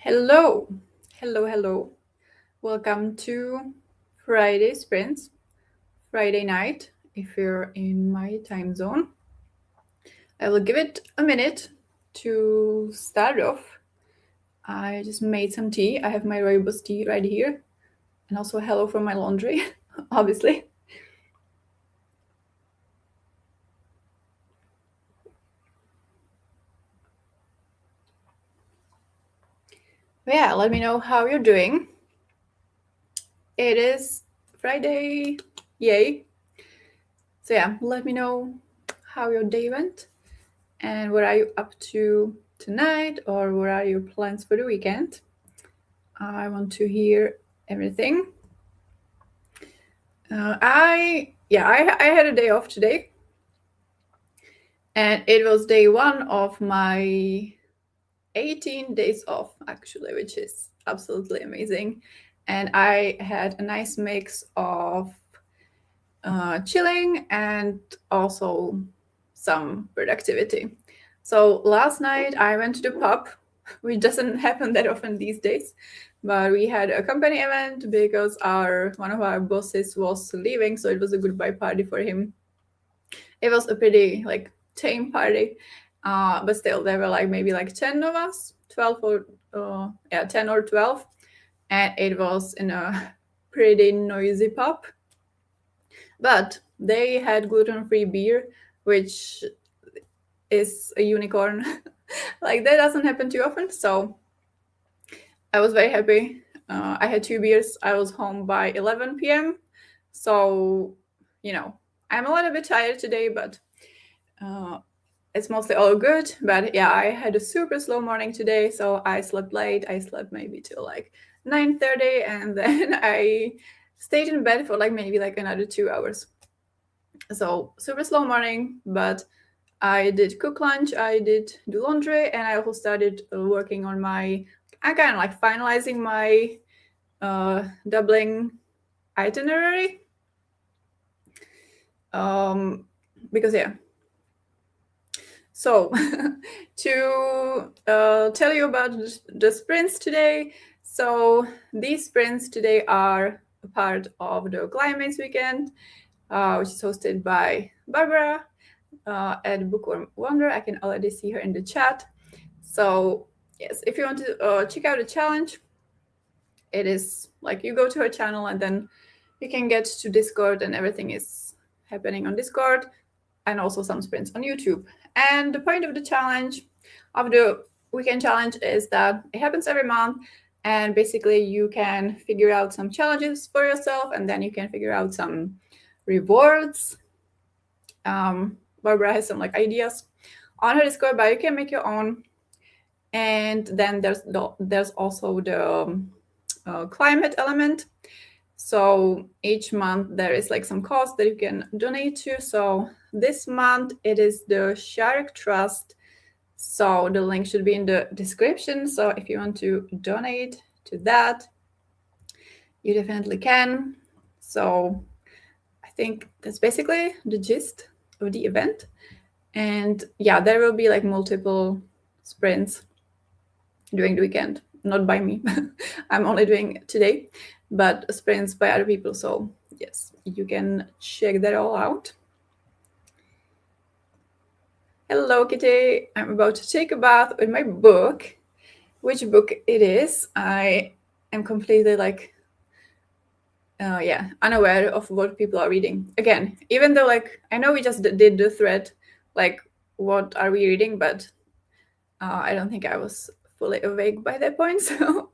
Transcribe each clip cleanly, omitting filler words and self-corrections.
Hello, hello. Welcome to Friday Sprints, Friday night, if you're in my time zone. I will give it a minute to start off. I just made some tea. I have my rooibos tea right here. And also hello from my laundry, obviously. But yeah, let me know how you're doing. It is Friday, yay. So yeah, let me know how your day went and what are you up to tonight, or what are your plans for the weekend? I want to hear everything. I had a day off today, and it was day one of my 18 days off, actually, which is absolutely amazing. And I had a nice mix of chilling and also some productivity. So last night I went to the pub, which doesn't happen that often these days, but we had a company event because one of our bosses was leaving, so it was a goodbye party for him. It was a pretty tame party, but still there were maybe 10 of us, 12 or 10 or 12, and it was in a pretty noisy pub. But they had gluten-free beer, which is a unicorn. That doesn't happen too often, so I was very happy. I had 2 beers. I was home by 11 p.m. So, I'm a little bit tired today, but it's mostly all good. But yeah, I had a super slow morning today, so I slept late. I slept maybe till 9:30, and then I stayed in bed for maybe another 2 hours. So super slow morning, but I did cook lunch, I did do laundry, and I also started working on I'm kind of finalizing my Dublin itinerary. Because yeah. So to tell you about the sprints today. So these sprints today are a part of the CliMates weekend, which is hosted by Barbora at Bookworm Wonder. I can already see her in the chat. So yes, if you want to check out the challenge, it is you go to her channel and then you can get to Discord, and everything is happening on Discord, and also some sprints on YouTube. And the point of the challenge, of the weekend challenge, is that it happens every month, and basically you can figure out some challenges for yourself, and then you can figure out some rewards. Barbora has some ideas on her Discord, but you can make your own. And then there's also the climate element. So each month there is some cost that you can donate to. So this month it is the Shark Trust. So the link should be in the description. So if you want to donate to that, you definitely can. So I think that's basically the gist of the event. And yeah, there will be multiple sprints during the weekend, not by me. I'm only doing today, but sprints by other people. So yes, you can check that all out. Hello, Kitty. I'm about to take a bath with my book. Which book it is, I am completely unaware of what people are reading. Again, even though I know we just did the thread, what are we reading, but I don't think I was fully awake by that point. So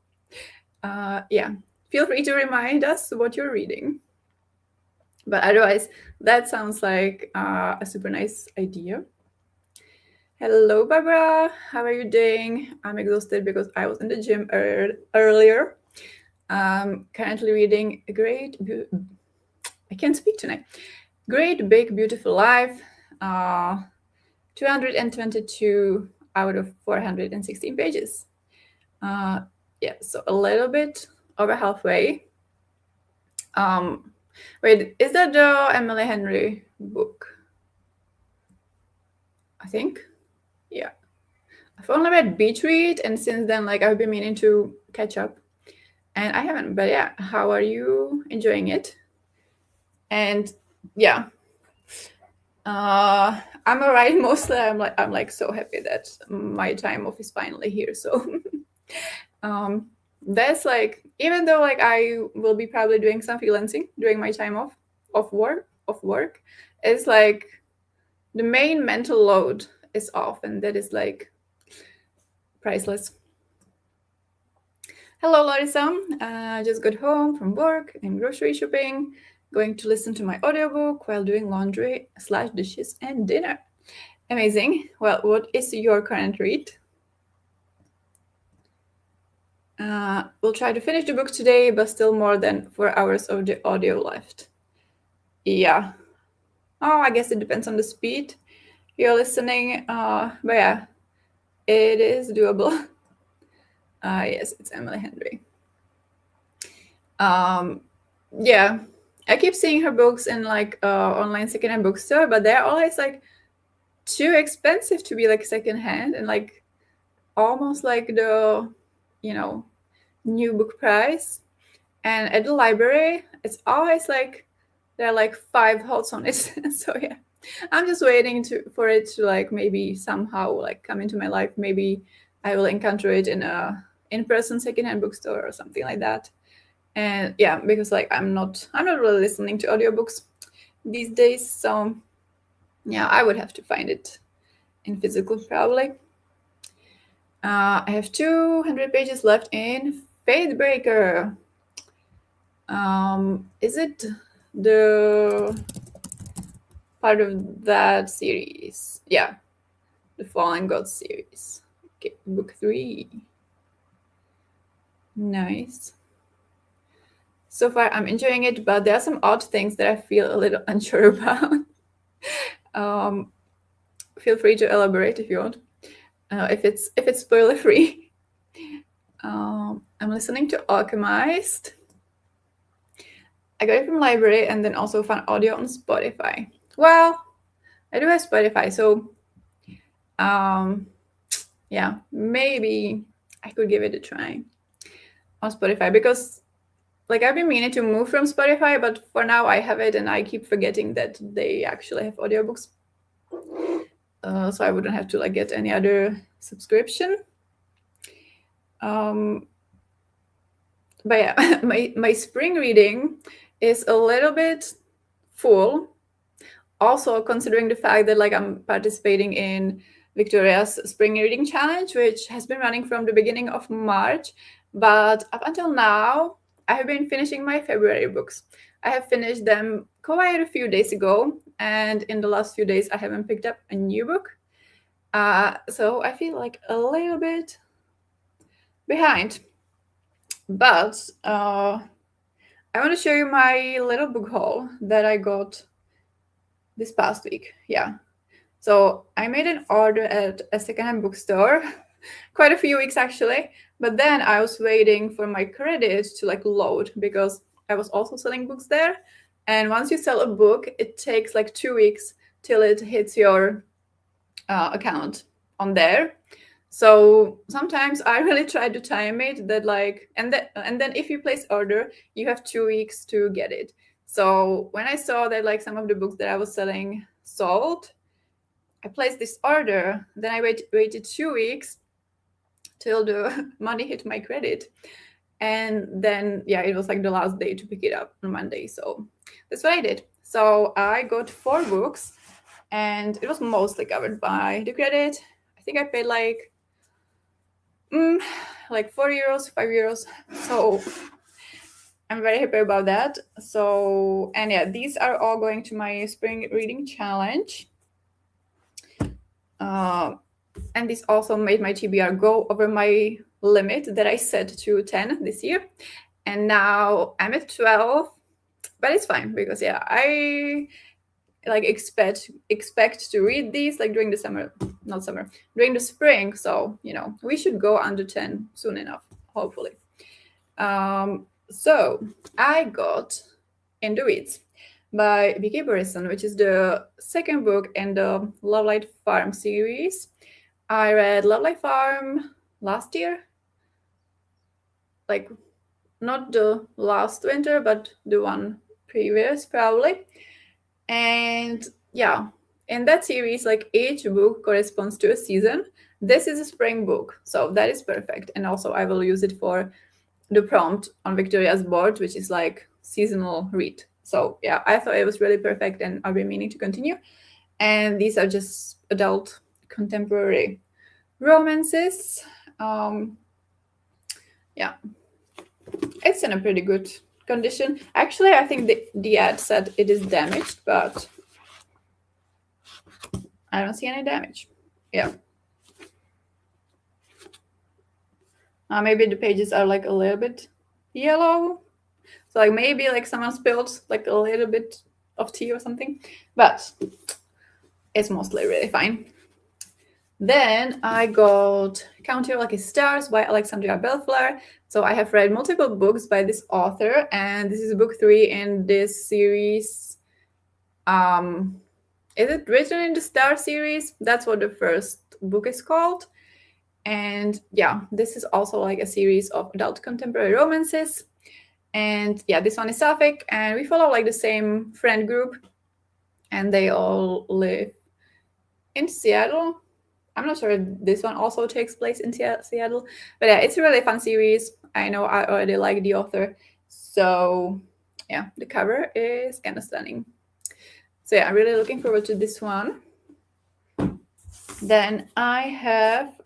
yeah, feel free to remind us what you're reading. But otherwise, that sounds like a super nice idea. Hello, Barbora. How are you doing? I'm exhausted because I was in the gym earlier. Currently reading I can't speak tonight. Great Big Beautiful Life, 222 out of 416 pages. Yeah, so a little bit over halfway. Wait, is that the Emily Henry book? I think. Yeah, I've only read Beach Read, and since then, like, I've been meaning to catch up, and I haven't. But yeah, how are you enjoying it? And yeah, I'm alright mostly. I'm like so happy that my time off is finally here. So that's like, even though like I will be probably doing some freelancing during my time off of work, it's like the main mental load is off, and that is like priceless. Hello, Larissa. Just got home from work and grocery shopping. Going to listen to my audiobook while doing laundry / dishes and dinner. Amazing. Well, what is your current read? We'll try to finish the book today, but still more than 4 hours of the audio left. Yeah. Oh, I guess it depends on the speed you're listening. But yeah, it is doable. Yes, it's Emily Henry. Yeah, I keep seeing her books in like online secondhand bookstore, but they're always like too expensive to be like secondhand, and like almost like the, you know, new book price. And at the library, it's always like there are like 5 holds on it. So yeah, I'm just waiting for it to like maybe somehow like come into my life. Maybe I will encounter it in a in-person secondhand bookstore or something like that. And yeah, because like I'm not really listening to audiobooks these days, so yeah, I would have to find it in physical probably. I have 200 pages left in Fatebreaker. Is it the part of that series? Yeah, the Fallen Gods series. Okay, book 3. Nice. So far, I'm enjoying it, but there are some odd things that I feel a little unsure about. Feel free to elaborate if you want. If it's spoiler free. I'm listening to Alchemist. I got it from library and then also found audio on Spotify. Well, I do have Spotify, so yeah, maybe I could give it a try on Spotify, because like I've been meaning to move from Spotify, but for now I have it and I keep forgetting that they actually have audiobooks. So I wouldn't have to like get any other subscription. But yeah, my spring reading is a little bit full. Also considering the fact that like I'm participating in Victoria's Spring Reading Challenge, which has been running from the beginning of March. But up until now, I have been finishing my February books. I have finished them quite a few days ago, and in the last few days, I haven't picked up a new book. So I feel like a little bit behind. But I want to show you my little book haul that I got this past week. Yeah. So I made an order at a secondhand bookstore, quite a few weeks actually. But then I was waiting for my credit to like load, because I was also selling books there. And once you sell a book, it takes like 2 weeks till it hits your account on there. So sometimes I really try to time it that like, and then if you place order, you have 2 weeks to get it. So when I saw that like some of the books that I was selling sold, I placed this order. Then I waited 2 weeks till the money hit my credit. And then, yeah, it was like the last day to pick it up on Monday. So that's what I did. So I got 4 books, and it was mostly covered by the credit. I think I paid like 4 euros, 5 euros. So I'm very happy about that. So, and yeah, these are all going to my spring reading challenge. And this also made my TBR go over my limit that I set to 10 this year. And now I'm at 12, but it's fine because yeah, I like expect to read these like during the summer, not summer, during the spring. So, you know, we should go under 10 soon enough, hopefully. So I got In the Weeds by B.K. Burrison, which is the second book in the Lovelight Farm series. I read Lovely Farm last year, like not the last winter, but the one previous probably. And yeah, in that series, like each book corresponds to a season. This is a spring book, so that is perfect. And also I will use it for the prompt on Victoria's board, which is like seasonal read. So yeah, I thought it was really perfect and I've been meaning to continue. And these are just adult contemporary romances. Yeah, it's in a pretty good condition. Actually, I think the ad said it is damaged, but I don't see any damage. Yeah. Maybe the pages are like a little bit yellow. So like maybe like someone spilled like a little bit of tea or something, but it's mostly really fine. Then I got Count Your Lucky Stars by Alexandria Bellflower. So I have read multiple books by this author, and this is book 3 in this series. Is it Written in the Star series? That's what the first book is called. And yeah, this is also like a series of adult contemporary romances. And yeah, this one is sapphic, and we follow like the same friend group, and they all live in Seattle. I'm not sure if this one also takes place in Seattle, but yeah, it's a really fun series. I know I already like the author, so yeah, the cover is kind of stunning. So yeah, I'm really looking forward to this one. Then I have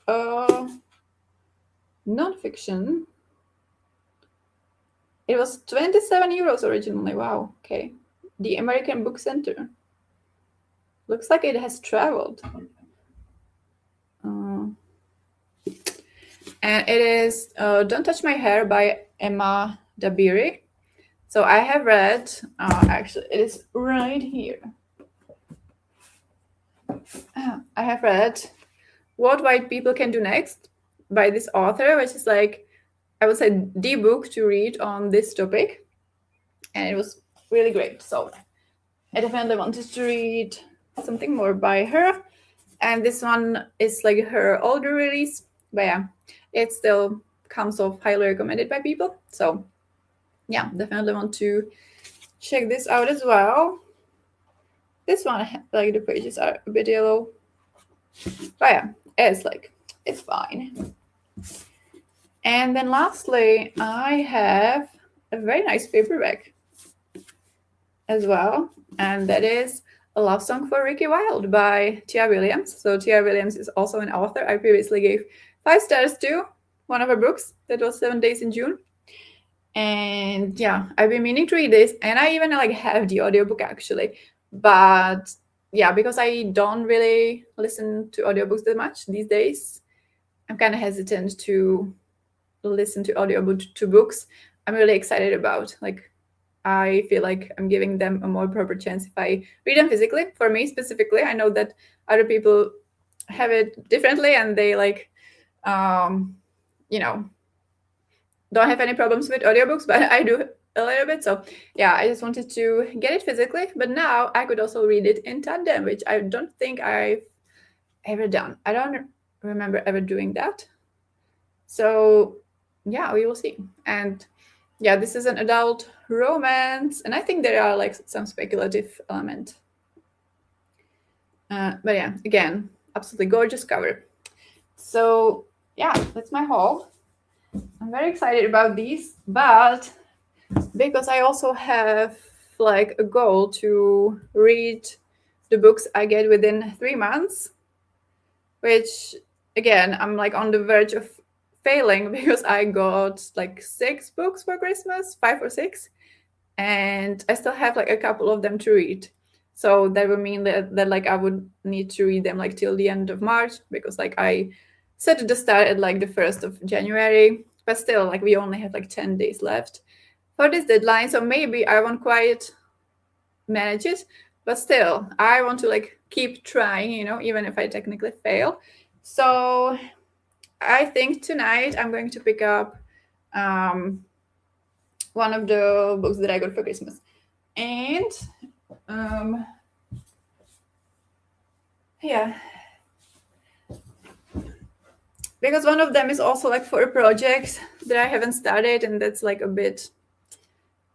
nonfiction. It was 27 euros originally. Wow, okay. The American Book Center. Looks like it has traveled. And it is Don't Touch My Hair by Emma Dabiri. So I have read, actually, it is right here. I have read What White People Can Do Next by this author, which is like, I would say, the book to read on this topic. And it was really great. So I definitely wanted to read something more by her. And this one is like her older release. But yeah, it still comes off highly recommended by people. So yeah, definitely want to check this out as well. This one, like the pages are a bit yellow. But yeah, it's fine. And then lastly, I have a very nice paperback as well. And that is A Love Song for Ricky Wilde by Tia Williams. So Tia Williams is also an author. I previously gave 5 stars to one of her books. That was 7 Days in June. And yeah, I've been meaning to read this, and I even like have the audiobook actually. But yeah, because I don't really listen to audiobooks that much these days, I'm kind of hesitant to listen to audiobook to books I'm really excited about. Like, I feel like I'm giving them a more proper chance if I read them physically. For me specifically, I know that other people have it differently, and they like, don't have any problems with audiobooks, but I do a little bit. So yeah, I just wanted to get it physically, but now I could also read it in tandem, which I don't think I've ever done. I don't remember ever doing that. So yeah, we will see. And yeah, this is an adult romance, and I think there are like some speculative element. But yeah, again, absolutely gorgeous cover. So yeah, that's my haul. I'm very excited about these, but because I also have like a goal to read the books I get within 3 months, which again, I'm like on the verge of failing because I got like 6 books for Christmas, 5 or 6, and I still have like a couple of them to read. So that would mean that like I would need to read them like till the end of March, because like I set the start at like the 1st of January, but still like we only have like 10 days left for this deadline. So maybe I won't quite manage it, but still I want to like keep trying, even if I technically fail. So I think tonight I'm going to pick up one of the books that I got for Christmas. And yeah, because one of them is also like for a project that I haven't started, and that's like a bit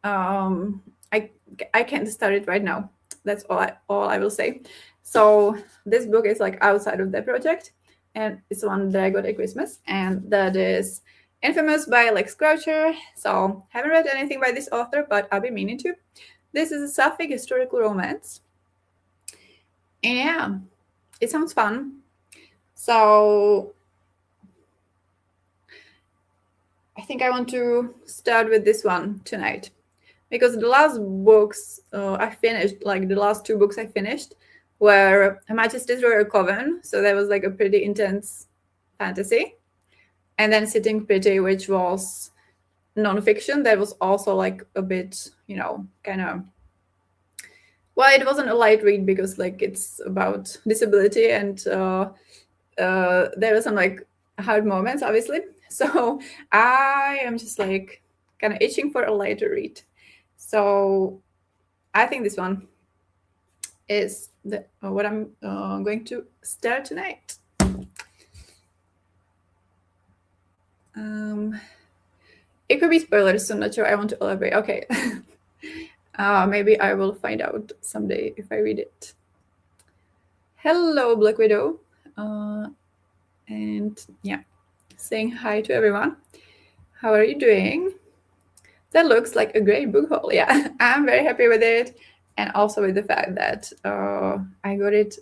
I can't start it right now. That's all I will say. So this book is like outside of the project, and it's one that I got at Christmas, and that is Infamous by Lex Croucher. So haven't read anything by this author, but I'll be meaning to. This is a sapphic historical romance. And yeah, it sounds fun. So I think I want to start with this one tonight, because the last books I finished, like the last two books I finished, were Her Majesty's Royal Coven. So that was like a pretty intense fantasy. And then Sitting Pretty, which was nonfiction. That was also like a bit, kind of, well, it wasn't a light read because like it's about disability, and there were some like hard moments, obviously. So I am just like kind of itching for a lighter read. So I think this one is what I'm going to start tonight. It could be spoilers, so I'm not sure I want to elaborate. Okay. Maybe I will find out someday if I read it. Hello, Black Widow. And yeah, saying hi to everyone. How are you doing? That looks like a great book haul. Yeah, I'm very happy with it. And also with the fact that I got it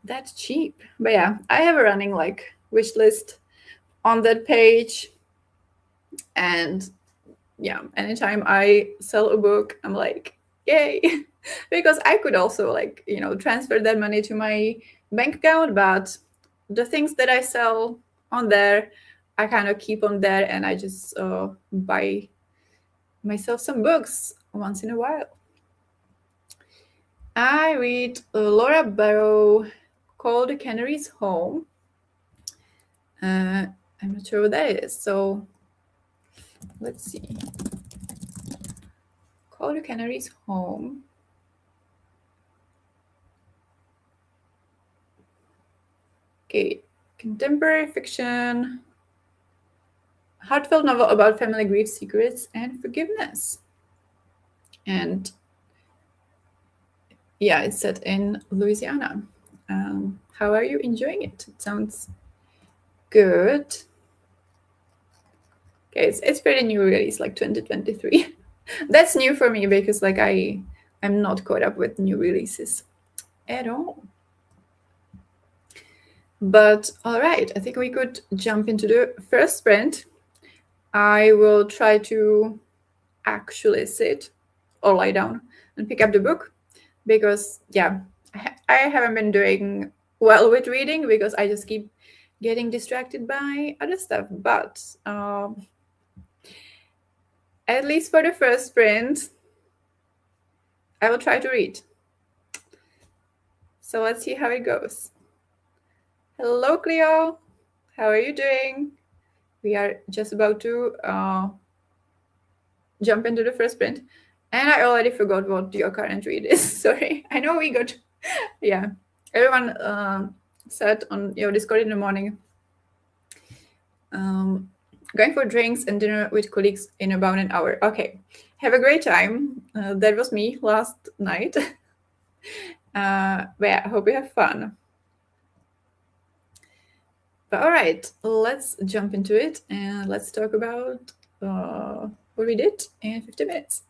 that cheap. But yeah, I have a running like wish list on that page. And yeah, anytime I sell a book, I'm like, yay. Because I could also like, transfer that money to my bank account, but the things that I sell on there, I kind of keep on there, and I just buy myself some books once in a while. I read Laura Barrow, Call the Canaries Home. I'm not sure what that is, so let's see. Call the Canaries Home. Okay, contemporary fiction, heartfelt novel about family grief, secrets, and forgiveness. And yeah, it's set in Louisiana. How are you enjoying it? It sounds good. Okay, it's pretty new release, like 2023. That's new for me because like I'm not caught up with new releases at all. But all right, I think we could jump into the first sprint. I will try to actually sit or lie down and pick up the book, because yeah, I haven't been doing well with reading because I just keep getting distracted by other stuff. But at least for the first sprint, I will try to read. So let's see how it goes. Hello, Cleo. How are you doing? We are just about to jump into the first sprint. And I already forgot what your current read is. Sorry. I know we got, yeah. Everyone said on your Discord in the morning, going for drinks and dinner with colleagues in about an hour. Okay. Have a great time. That was me last night. But yeah, I hope you have fun. But all right, let's jump into it and let's talk about what we did in 50 minutes.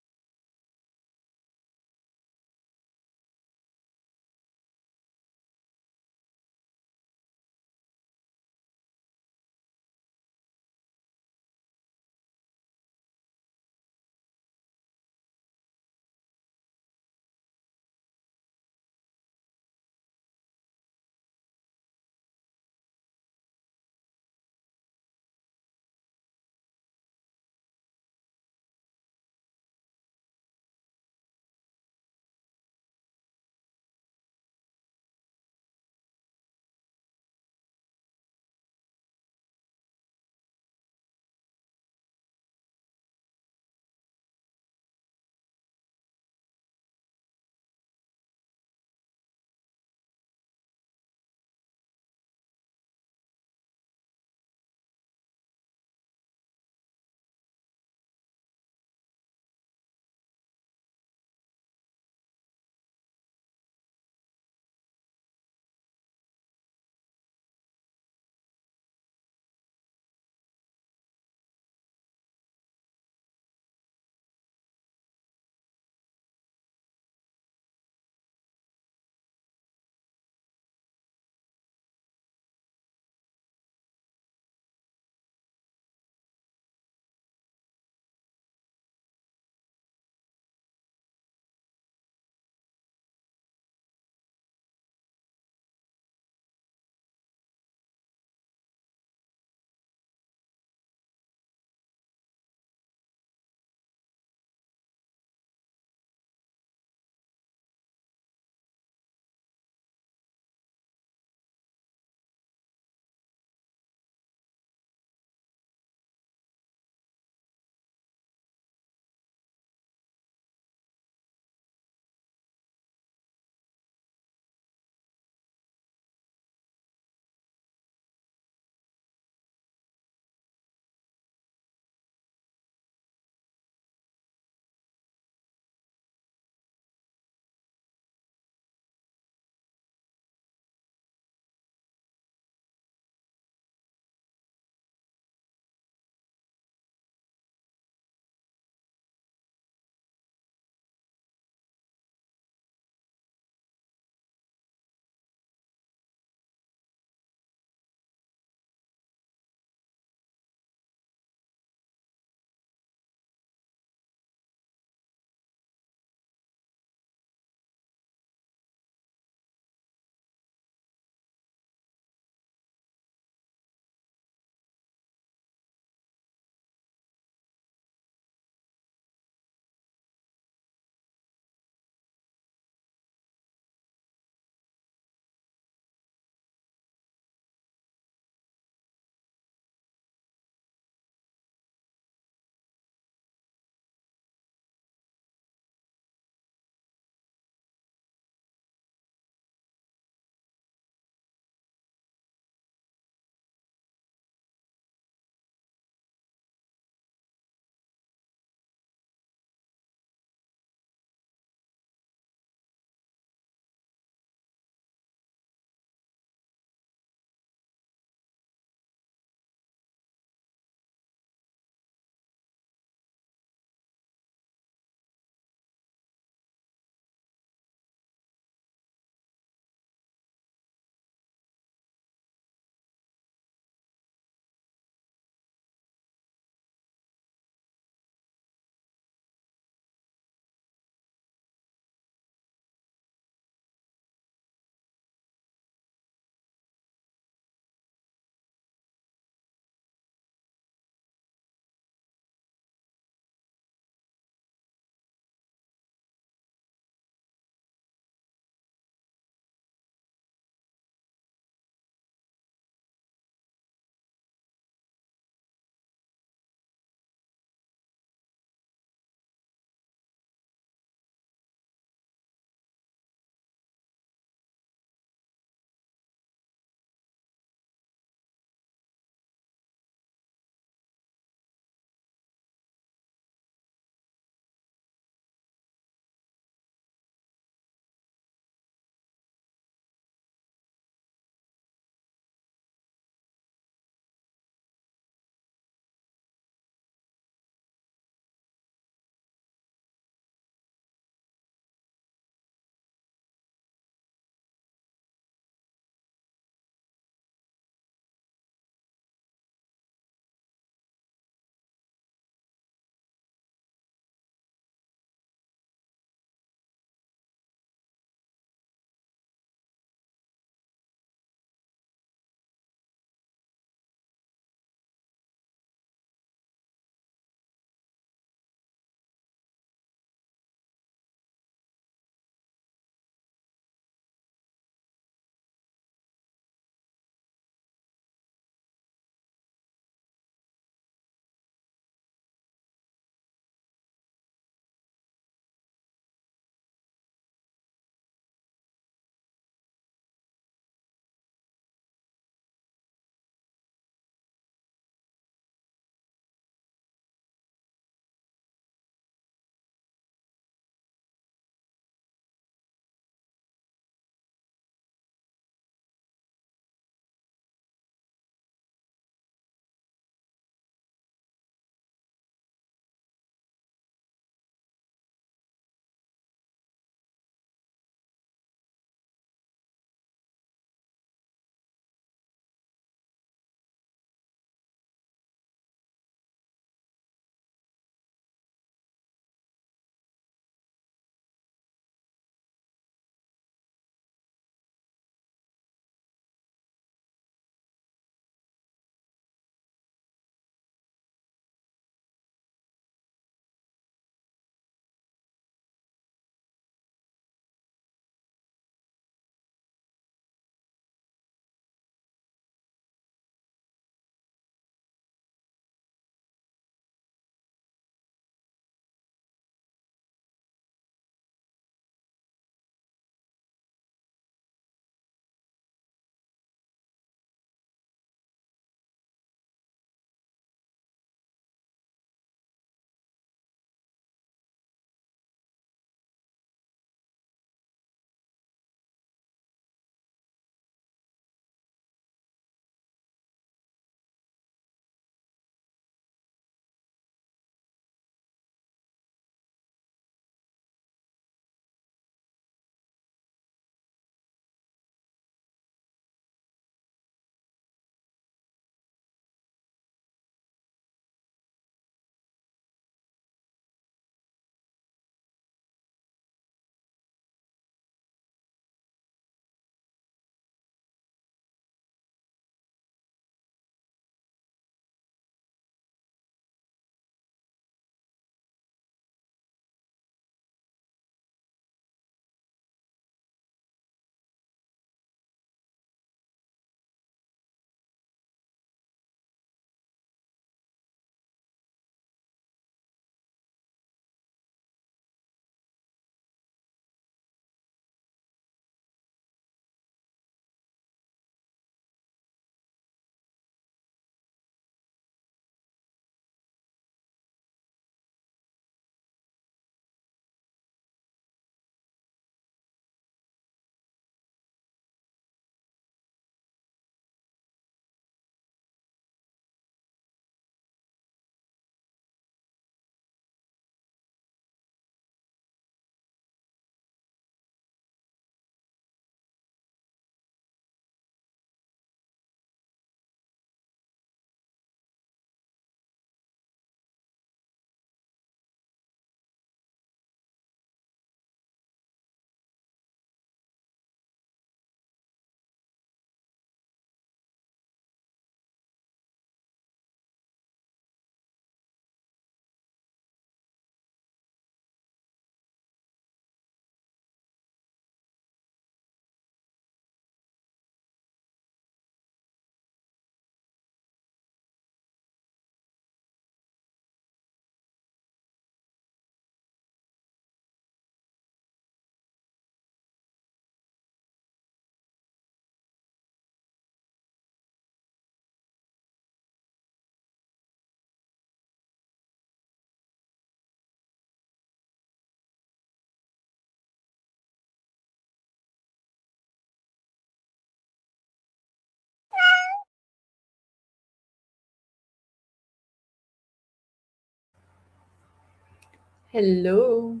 Hello.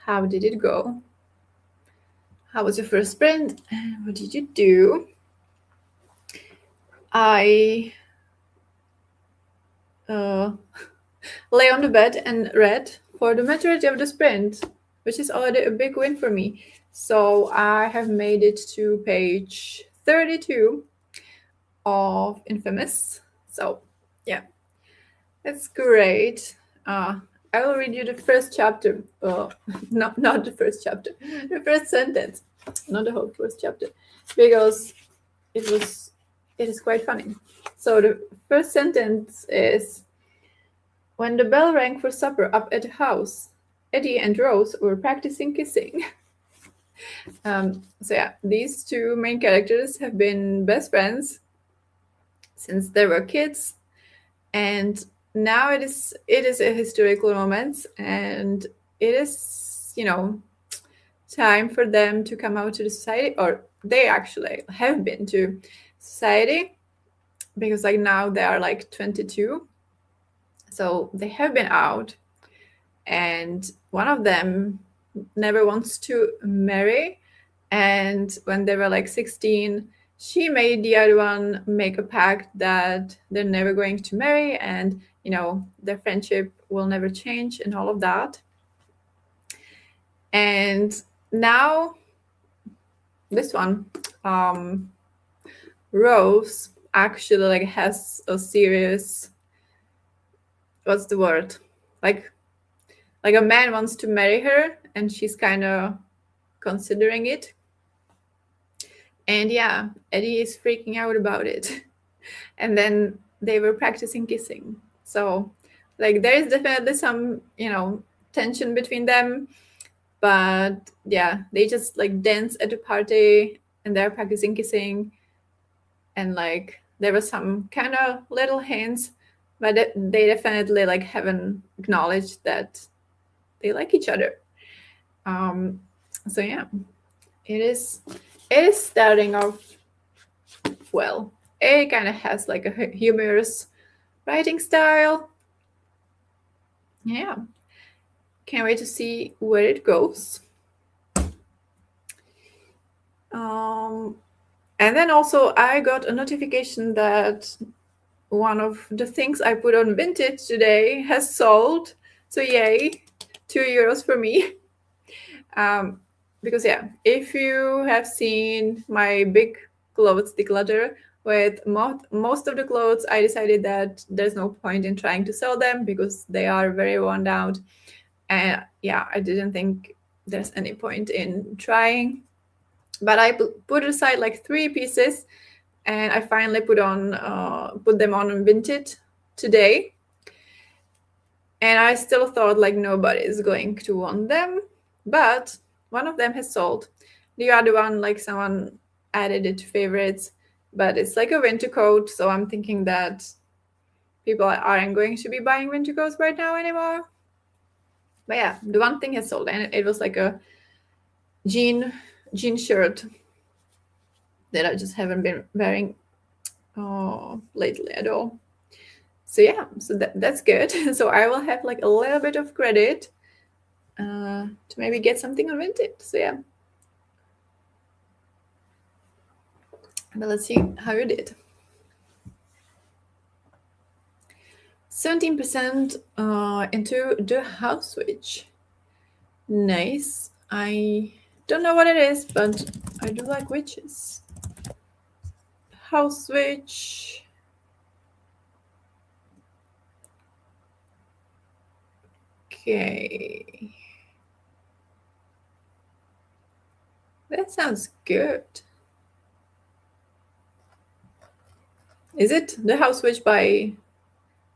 How did it go? How was your first sprint? What did you do? I lay on the bed and read for the majority of the sprint, which is already a big win for me. So I have made it to page 32 of Infamous. So yeah, that's great. I will read you the first chapter. Not the first chapter, the first sentence, not the whole first chapter, because it is quite funny. So the first sentence is, when the bell rang for supper up at the house, Eddie and Rose were practicing kissing. So yeah, these two main characters have been best friends since they were kids, and now it is a historical moment, and it is, time for them to come out to the society, or they actually have been to society, because like now they are like 22, so they have been out, and one of them never wants to marry, and when they were like 16, she made the other one make a pact that they're never going to marry, and their friendship will never change and all of that. And now this one, Rose actually like has a serious, what's the word, like a man wants to marry her, and she's kind of considering it. And yeah, Eddie is freaking out about it. And then they were practicing kissing. So like there is definitely some, tension between them. But yeah, they just like dance at a party and they're practicing kissing. And like there were some kind of little hints, but they definitely like haven't acknowledged that they like each other. So yeah, it is starting off well. It kind of has like a humorous writing style. Yeah, can't wait to see where it goes. And then also I got a notification that one of the things I put on Vinted today has sold. So yay, €2 for me. Because yeah, if you have seen my big clothes declutter with most of the clothes, I decided that there's no point in trying to sell them because they are very worn out. And yeah, I didn't think there's any point in trying. But I put aside like 3 pieces, and I finally put them on Vinted today. And I still thought like nobody is going to want them, but one of them has sold. The other one, like someone added it to favorites, but it's like a winter coat, so I'm thinking that people aren't going to be buying winter coats right now anymore. But yeah, the one thing has sold, and it was like a jean shirt that I just haven't been wearing lately at all. So yeah, so that's good. So I will have like a little bit of credit to maybe get something on Vinted. So yeah, but let's see how you did. 17% into the house switch. Nice. I don't know what it is, but I do like witches. House switch. Okay. That sounds good. Is it the house switch by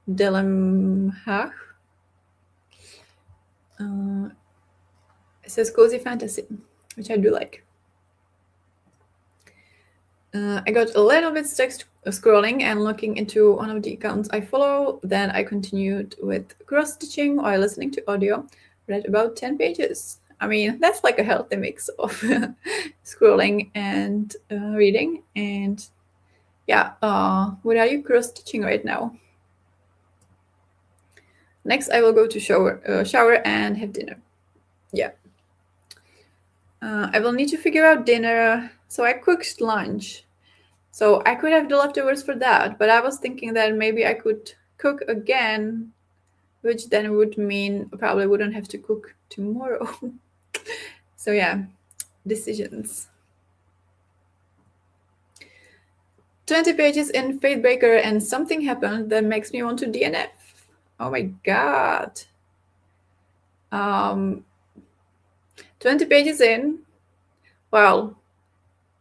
Delamhach? It says cozy fantasy, which I do like. I got a little bit stuck scrolling and looking into one of the accounts I follow. Then I continued with cross-stitching while listening to audio. Read about 10 pages. I mean, that's like a healthy mix of scrolling and reading. And yeah, what are you cross-stitching right now? Next, I will go to shower and have dinner. Yeah. I will need to figure out dinner. So I cooked lunch. So I could have the leftovers for that, but I was thinking that maybe I could cook again, which then would mean I probably wouldn't have to cook tomorrow. So yeah, decisions. 20 pages in Fatebreaker and something happened that makes me want to DNF. Oh my god. 20 pages in. Well,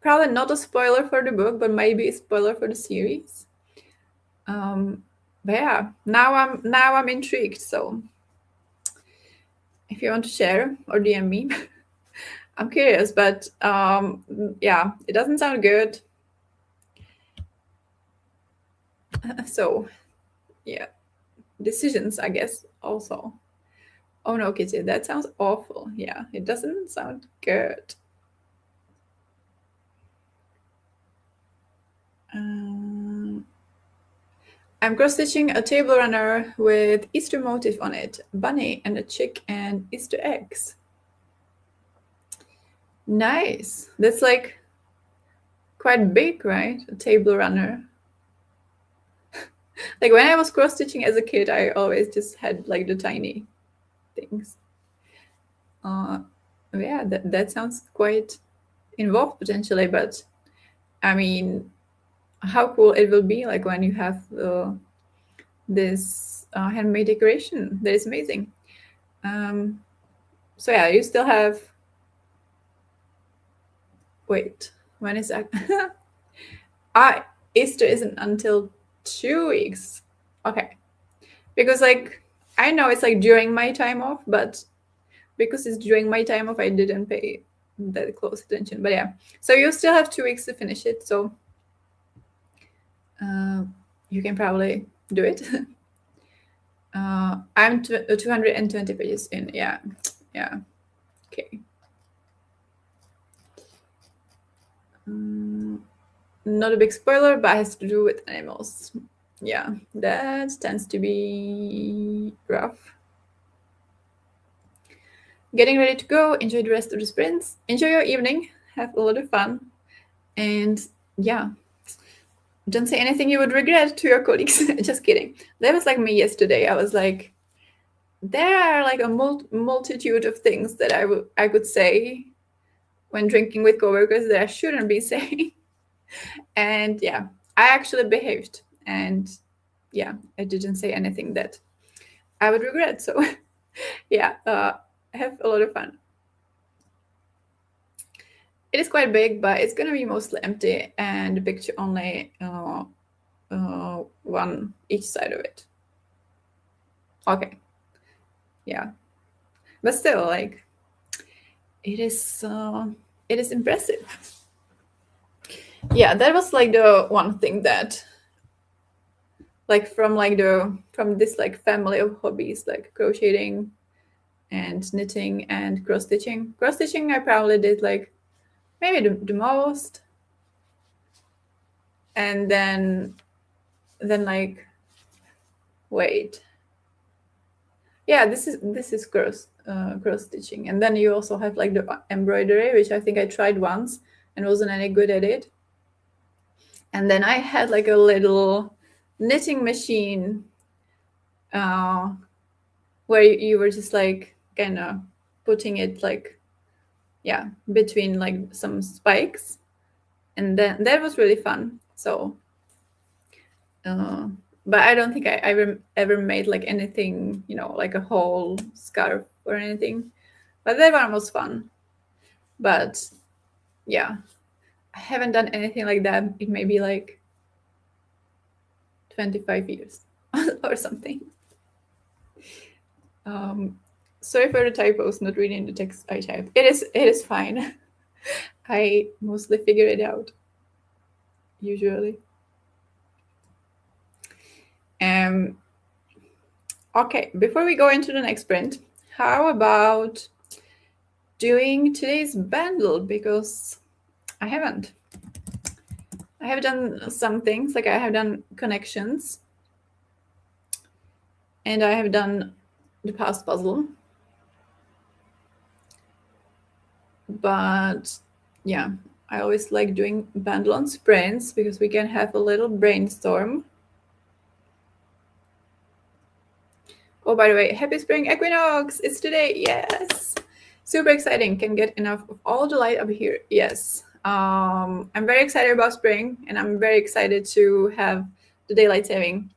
probably not a spoiler for the book, but maybe a spoiler for the series. But yeah, now I'm intrigued. So if you want to share or DM me, I'm curious. But yeah, it doesn't sound good. So yeah, decisions, I guess, also. Oh no, Kitty, that sounds awful. Yeah, it doesn't sound good. I'm cross-stitching a table runner with Easter motif on it, bunny and a chick and Easter eggs. Nice. That's like quite big, right? A table runner. Like when I was cross-stitching as a kid, I always just had like the tiny things. Yeah, that sounds quite involved potentially, but I mean, how cool it will be like when you have this handmade decoration. That is amazing. So yeah, you still have. Wait, when is that? Easter isn't until 2 weeks. Okay, because like I know it's like during my time off, but because it's during my time off, I didn't pay that close attention. But yeah, so you still have 2 weeks to finish it. So you can probably do it. I'm 220 pages in. Yeah. Okay. Not a big spoiler, but it has to do with animals. Yeah, that tends to be rough. Getting ready to go. Enjoy the rest of the sprints. Enjoy your evening. Have a lot of fun. And yeah, don't say anything you would regret to your colleagues. Just kidding. That was like me yesterday. I was like, there are like a multitude of things that I could say when drinking with coworkers that I shouldn't be saying. And yeah, I actually behaved. And yeah, I didn't say anything that I would regret. So yeah, have a lot of fun. It is quite big, but it's gonna be mostly empty, and the picture only one each side of it. Okay, yeah, but still, like, it is impressive. Yeah, that was like the one thing that, like, from this like family of hobbies, like crocheting and knitting and cross stitching. Cross stitching, I probably did like maybe the most, and then like, wait, yeah, this is cross stitching, and then you also have like the embroidery, which I think I tried once and wasn't any good at it. And then I had like a little knitting machine where you were just like kind of putting it like, yeah, between like some spikes, and then that was really fun. So but I don't think I ever made like anything, like a whole scarf or anything. But that one was fun. But yeah, I haven't done anything like that in maybe like 25 years or something. Sorry for the typos, not reading the text I type. It is fine. I mostly figure it out, usually. Okay, before we go into the next print, how about doing today's bundle? Because I haven't. I have done some things, like I have done connections. And I have done the past puzzle. But yeah, I always like doing pendulum sprints because we can have a little brainstorm. Oh, by the way, happy spring equinox! It's today, yes! Super exciting, can get enough of all the light up here, yes. I'm very excited about spring, and I'm very excited to have the daylight saving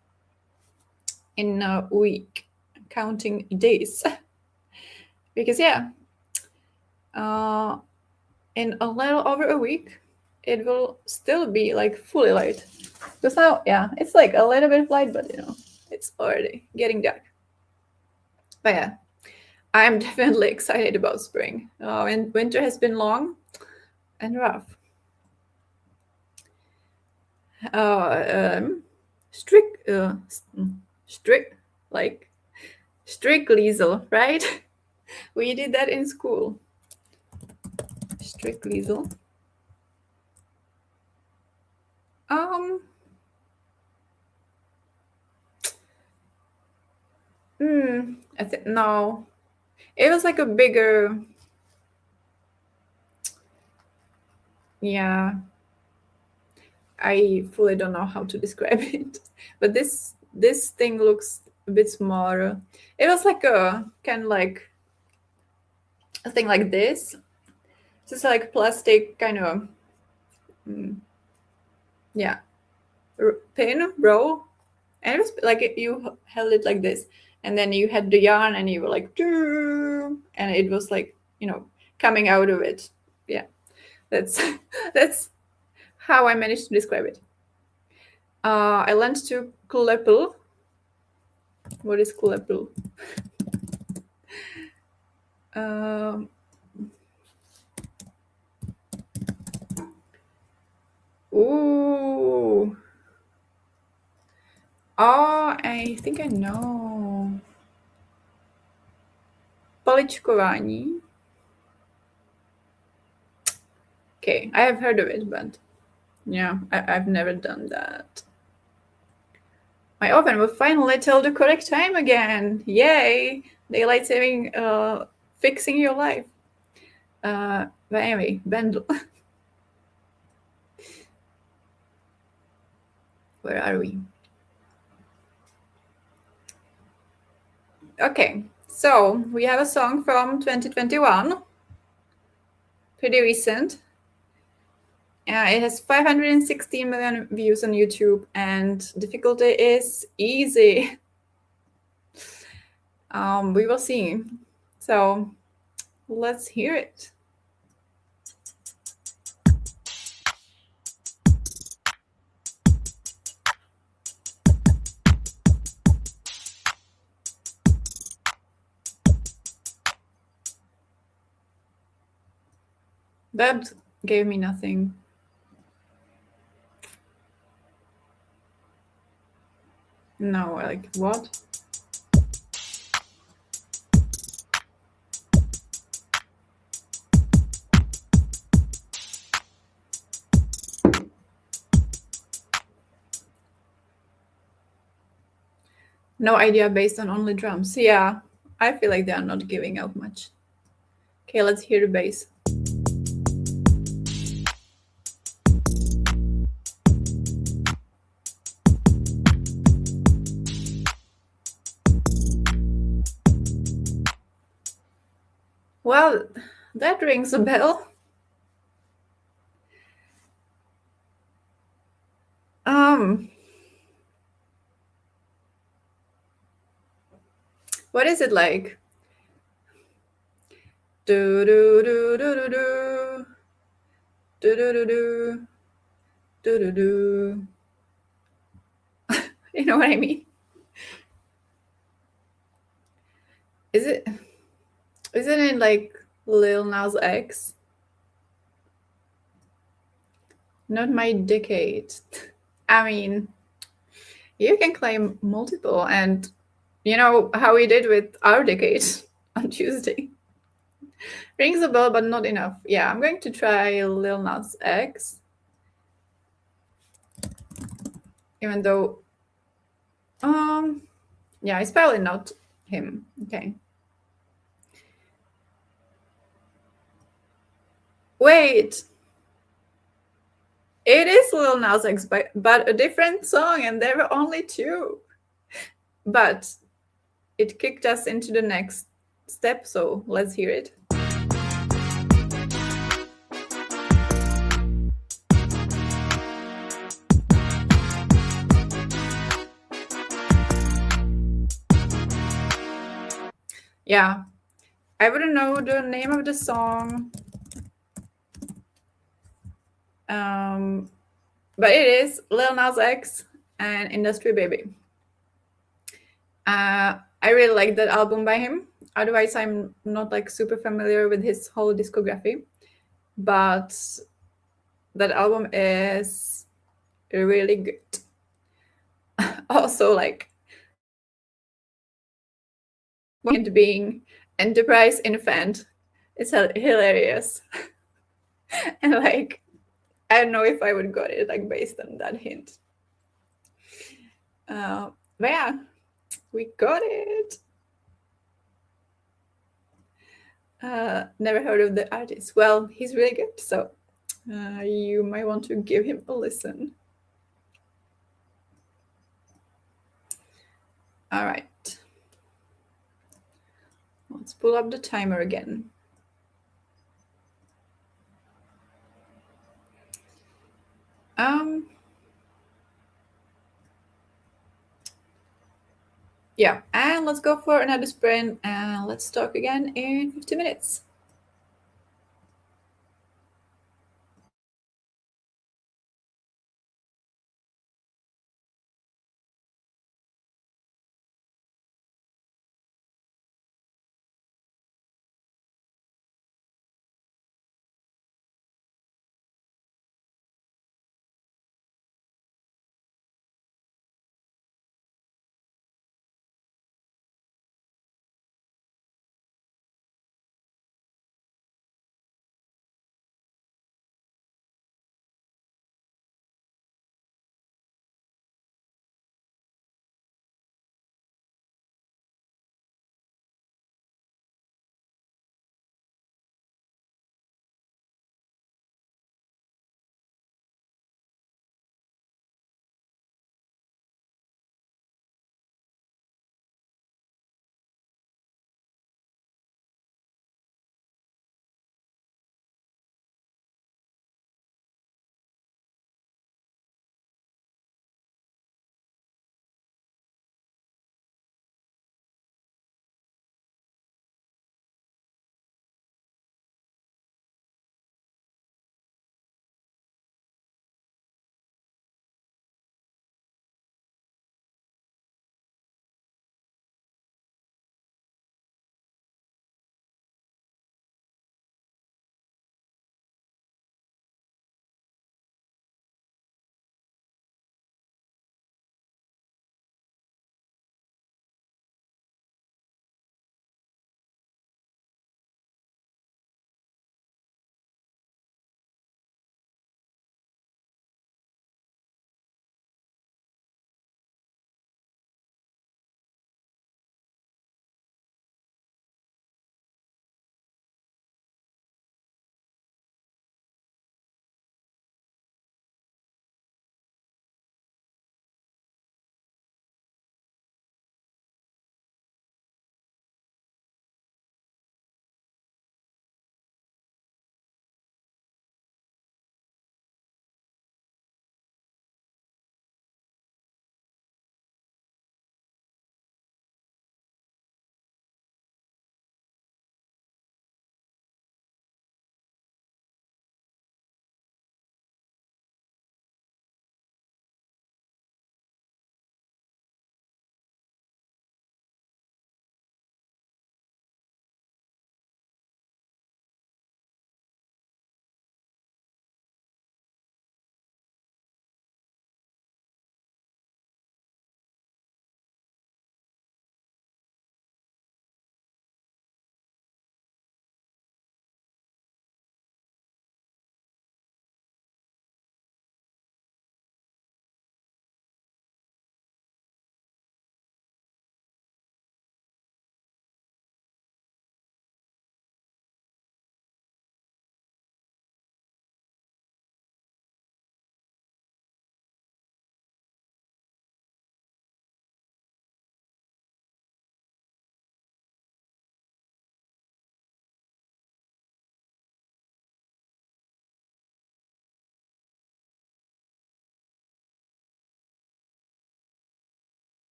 in a week, counting days. Because yeah, in a little over a week, it will still be like fully light. Because now, yeah, it's like a little bit of light, but it's already getting dark. But yeah, I'm definitely excited about spring. And winter has been long and rough. Strict, like strict liesel, right? We did that in school. Strict liesel. No, it was like a bigger. Yeah, I fully don't know how to describe it, but this thing looks a bit smaller. It was like a kind of like a thing like this. Just like plastic kind of yeah pin roll, and it was like you held it like this, and then you had the yarn, and you were like, and it was like coming out of it. Yeah, that's that's how I managed to describe it. I learned to kleppel. What is kleppel? Ooh. Oh, I think I know. Paličkování. Okay, I have heard of it, but yeah, I've never done that. My oven will finally tell the correct time again. Yay! Daylight saving, fixing your life. But anyway, Bendel. Where are we? Okay, so we have a song from 2021. Pretty recent. It has 516 million views on YouTube, and difficulty is easy. We will see. So let's hear it. That gave me nothing. No, like what? No idea based on only drums. Yeah, I feel like they are not giving out much. Okay, let's hear the bass. Well, that rings a bell. What is it like? Do do do do do do do do do do do do do. You know what I mean? Isn't it like Lil Nas X? Not my decade. I mean, you can claim multiple, and you know how we did with our decade on Tuesday. Rings a bell, but not enough. Yeah, I'm going to try Lil Nas X. Even though, Yeah, it's probably not him. Okay. Wait, it is Lil Nas X, but a different song, and there were only two. But it kicked us into the next step, so let's hear it. Yeah, I wouldn't know the name of the song, but it is Lil Nas X and Industry Baby. I really like that album by him. Otherwise, I'm not like super familiar with his whole discography, but that album is really good. Also, like point being Enterprise Infant is hilarious, and like I don't know if I would got it like based on that hint. But yeah, we got it. Never heard of the artist. Well, he's really good, so you might want to give him a listen. All right. Let's pull up the timer again. Yeah, and let's go for another sprint and let's talk again in 50 minutes.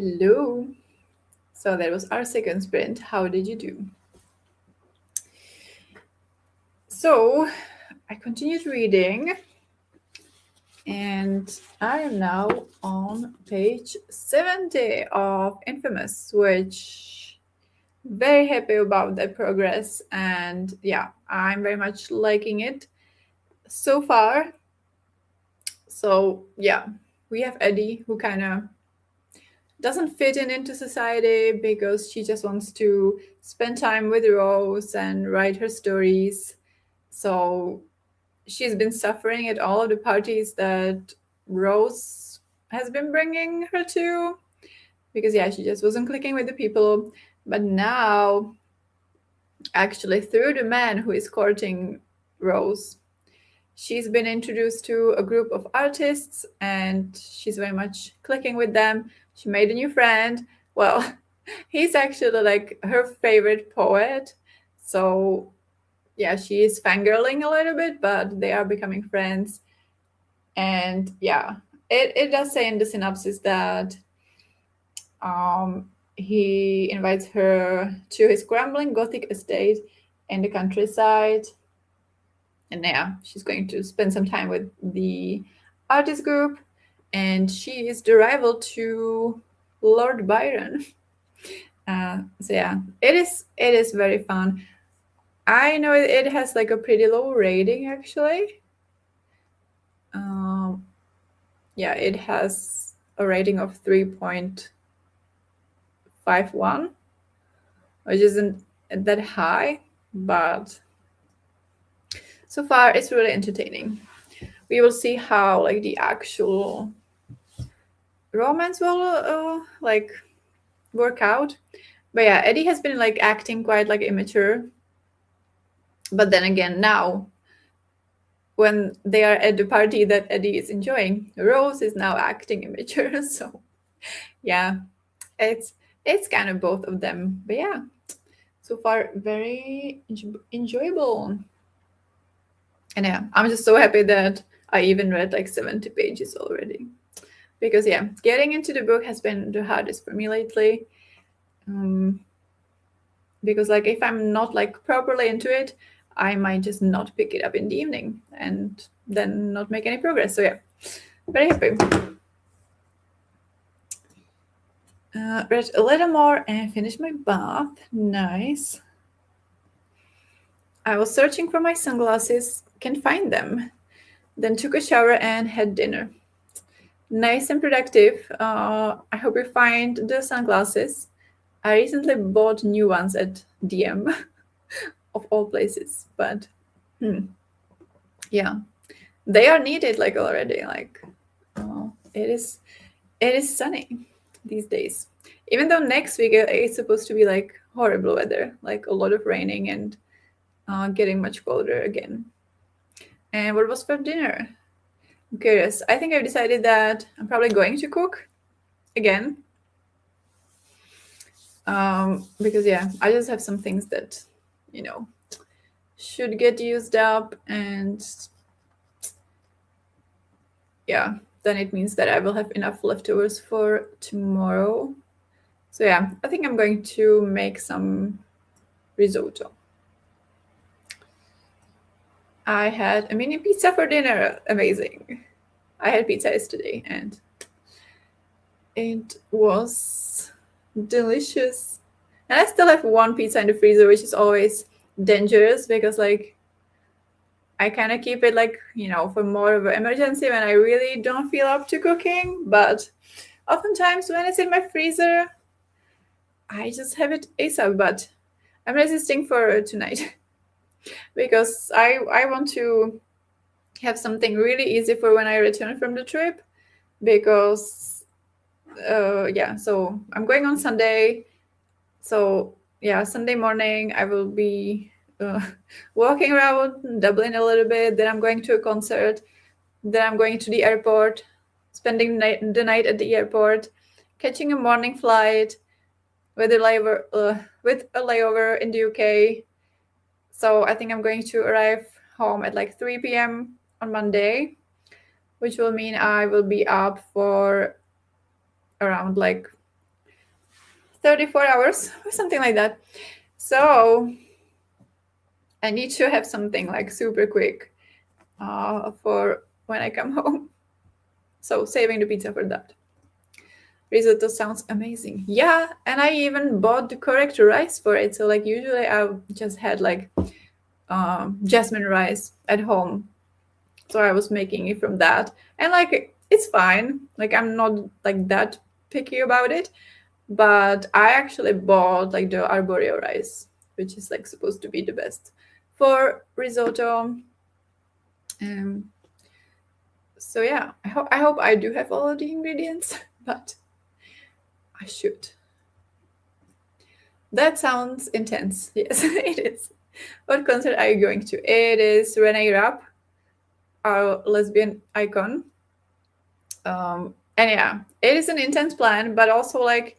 Hello. So that was our second sprint. How did you do? So I continued reading, and I am now on page 70 of Infamous, which very happy about that progress, and yeah, I'm very much liking it so far. So yeah, we have Eddie, who kind of doesn't fit into society because she just wants to spend time with Rose and write her stories. So she's been suffering at all of the parties that Rose has been bringing her to because, yeah, she just wasn't clicking with the people. But now, actually, through the man who is courting Rose, she's been introduced to a group of artists and she's very much clicking with them. She made a new friend. Well, he's actually like her favorite poet. So yeah, she is fangirling a little bit, but they are becoming friends. And yeah, it does say in the synopsis that he invites her to his crumbling Gothic estate in the countryside. And yeah, she's going to spend some time with the artist group. And she is the rival to Lord Byron. So yeah, it is very fun. I know it has like a pretty low rating actually. Yeah, it has a rating of 3.51, which isn't that high, but so far it's really entertaining. We will see how like the actual romance will like work out. But yeah, Eddie has been like acting quite like immature. But then again, now when they are at the party that Eddie is enjoying, Rose is now acting immature. So yeah, it's kind of both of them. But yeah, so far very enjoyable. And yeah, I'm just so happy that I even read like 70 pages already. Because yeah, getting into the book has been the hardest for me lately. Because like if I'm not like properly into it, I might just not pick it up in the evening and then not make any progress. So yeah, very happy. Read a little more and finished my bath. Nice. I was searching for my sunglasses, can't find them. Then took a shower and had dinner. Nice and productive. I hope you find the sunglasses. I recently bought new ones at DM, of all places, but yeah, they are needed like already. Like it is sunny these days. Even though next week it's supposed to be like horrible weather, like a lot of raining and getting much colder again. And what was for dinner? I'm curious. I think I've decided that I'm probably going to cook again. Because yeah, I just have some things that, should get used up, and yeah, then it means that I will have enough leftovers for tomorrow. So yeah, I think I'm going to make some risotto. I had a mini pizza for dinner. Amazing. I had pizza yesterday and it was delicious. And I still have one pizza in the freezer, which is always dangerous because like I kind of keep it like, for more of an emergency when I really don't feel up to cooking. But oftentimes when it's in my freezer, I just have it ASAP. But I'm resisting for tonight because I want to have something really easy for when I return from the trip because so I'm going on Sunday. So yeah, Sunday morning I will be walking around Dublin a little bit. Then I'm going to a concert. Then I'm going to the airport, spending the night at the airport, catching a morning flight with a layover in the UK. So I think I'm going to arrive home at like 3 p.m. on Monday, which will mean I will be up for around like 34 hours or something like that. So I need to have something like super quick for when I come home. So saving the pizza for that. Risotto sounds amazing. Yeah, and I even bought the correct rice for it. So like usually I just had like jasmine rice at home. So I was making it from that. And like it's fine. Like I'm not like that picky about it. But I actually bought like the arborio rice, which is like supposed to be the best for risotto. So yeah, I hope I do have all of the ingredients, but I should. That sounds intense. Yes, it is. What concert are you going to? It is Renee Rapp, our lesbian icon. And yeah, it is an intense plan, but also like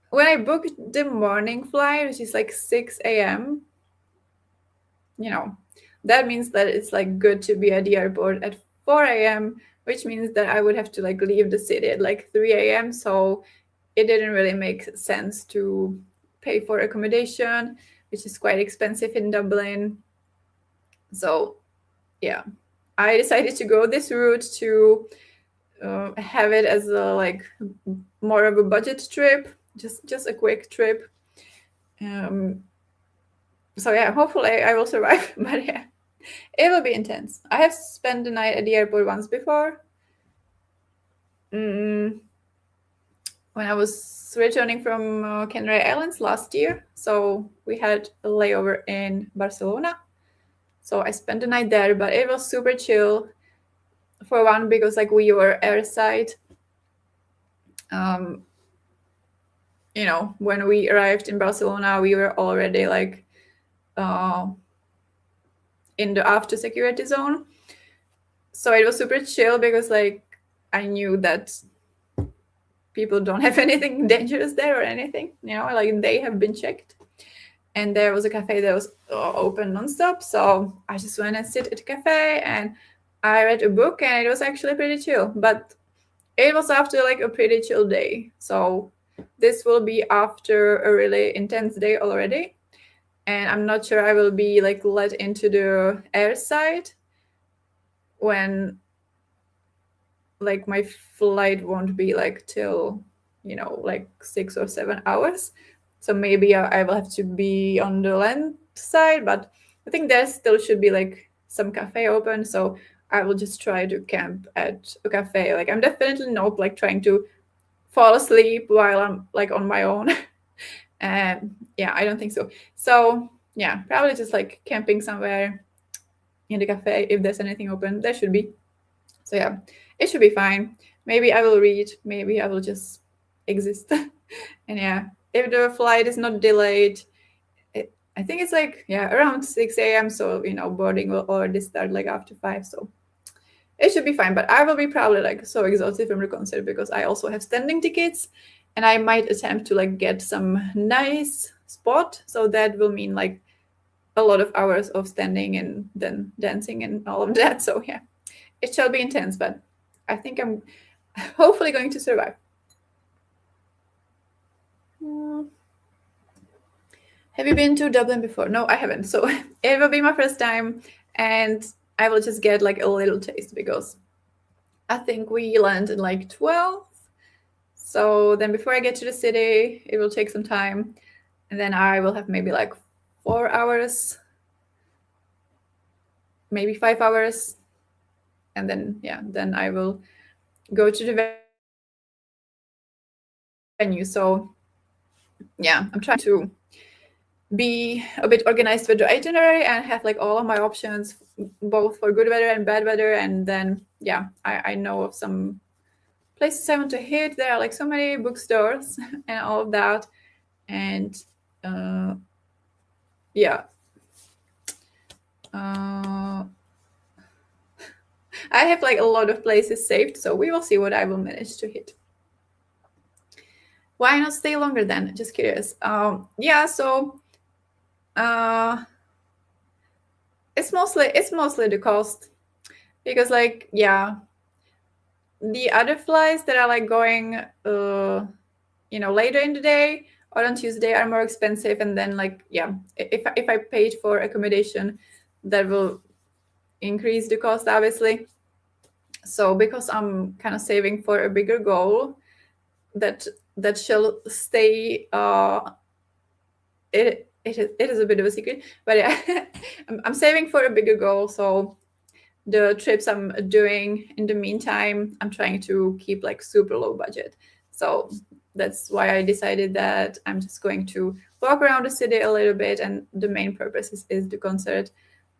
when I booked the morning flight, which is like 6 a.m., you know, that means that it's like good to be at the airport at 4 a.m., which means that I would have to like leave the city at like 3 a.m. So it didn't really make sense to pay for accommodation, which is quite expensive in Dublin. So yeah, I decided to go this route to have it as a like more of a budget trip, just a quick trip. So yeah, hopefully I will survive. But yeah, it will be intense. I have spent the night at the airport once before. When I was returning from Canary Islands last year. So we had a layover in Barcelona. So I spent the night there, but it was super chill. For one, because like we were airside. You know, when we arrived in Barcelona, we were already like in the after security zone. So it was super chill because like I knew that people don't have anything dangerous there or anything, you know, like they have been checked. And there was a cafe that was open nonstop. So I just went and sit at a cafe and I read a book and it was actually pretty chill. But it was after like a pretty chill day. So this will be after a really intense day already. And I'm not sure I will be like let into the airside when like my flight won't be like till, you know, like 6 or 7 hours. So maybe I will have to be on the land side, but I think there still should be like some cafe open. So I will just try to camp at a cafe. Like I'm definitely not like trying to fall asleep while I'm like on my own. And yeah, I don't think so. So yeah, probably just like camping somewhere in the cafe if there's anything open. There should be. So yeah, it should be fine. Maybe I will read. Maybe I will just exist. And yeah, if the flight is not delayed, I think it's like, yeah, around 6 a.m. So, you know, boarding will already start like after 5. So it should be fine. But I will be probably like so exhausted from the concert because I also have standing tickets and I might attempt to like get some nice spot. So that will mean like a lot of hours of standing and then dancing and all of that. So yeah, it shall be intense, but I think I'm hopefully going to survive. Have you been to Dublin before? No, I haven't. So it will be my first time and I will just get like a little taste because I think we land in like 12. So then before I get to the city, it will take some time. And then I will have maybe like 4 hours, maybe 5 hours. And then, yeah, then I will go to the venue. So yeah, I'm trying to be a bit organized with the itinerary and have like all of my options, both for good weather and bad weather. And then, yeah, I know of some places I want to hit. There are like so many bookstores and all of that. And yeah. I have like a lot of places saved, so we will see what I will manage to hit. Why not stay longer then? Just curious. Yeah, so it's mostly the cost because the other flights that are like going later in the day or on Tuesday are more expensive. And then like, yeah, if I paid for accommodation, that will increase the cost, obviously. So because I'm kind of saving for a bigger goal that shall stay, it is a bit of a secret, but yeah, I'm saving for a bigger goal. So the trips I'm doing in the meantime, I'm trying to keep like super low budget. So that's why I decided that I'm just going to walk around the city a little bit, and the main purpose is the concert.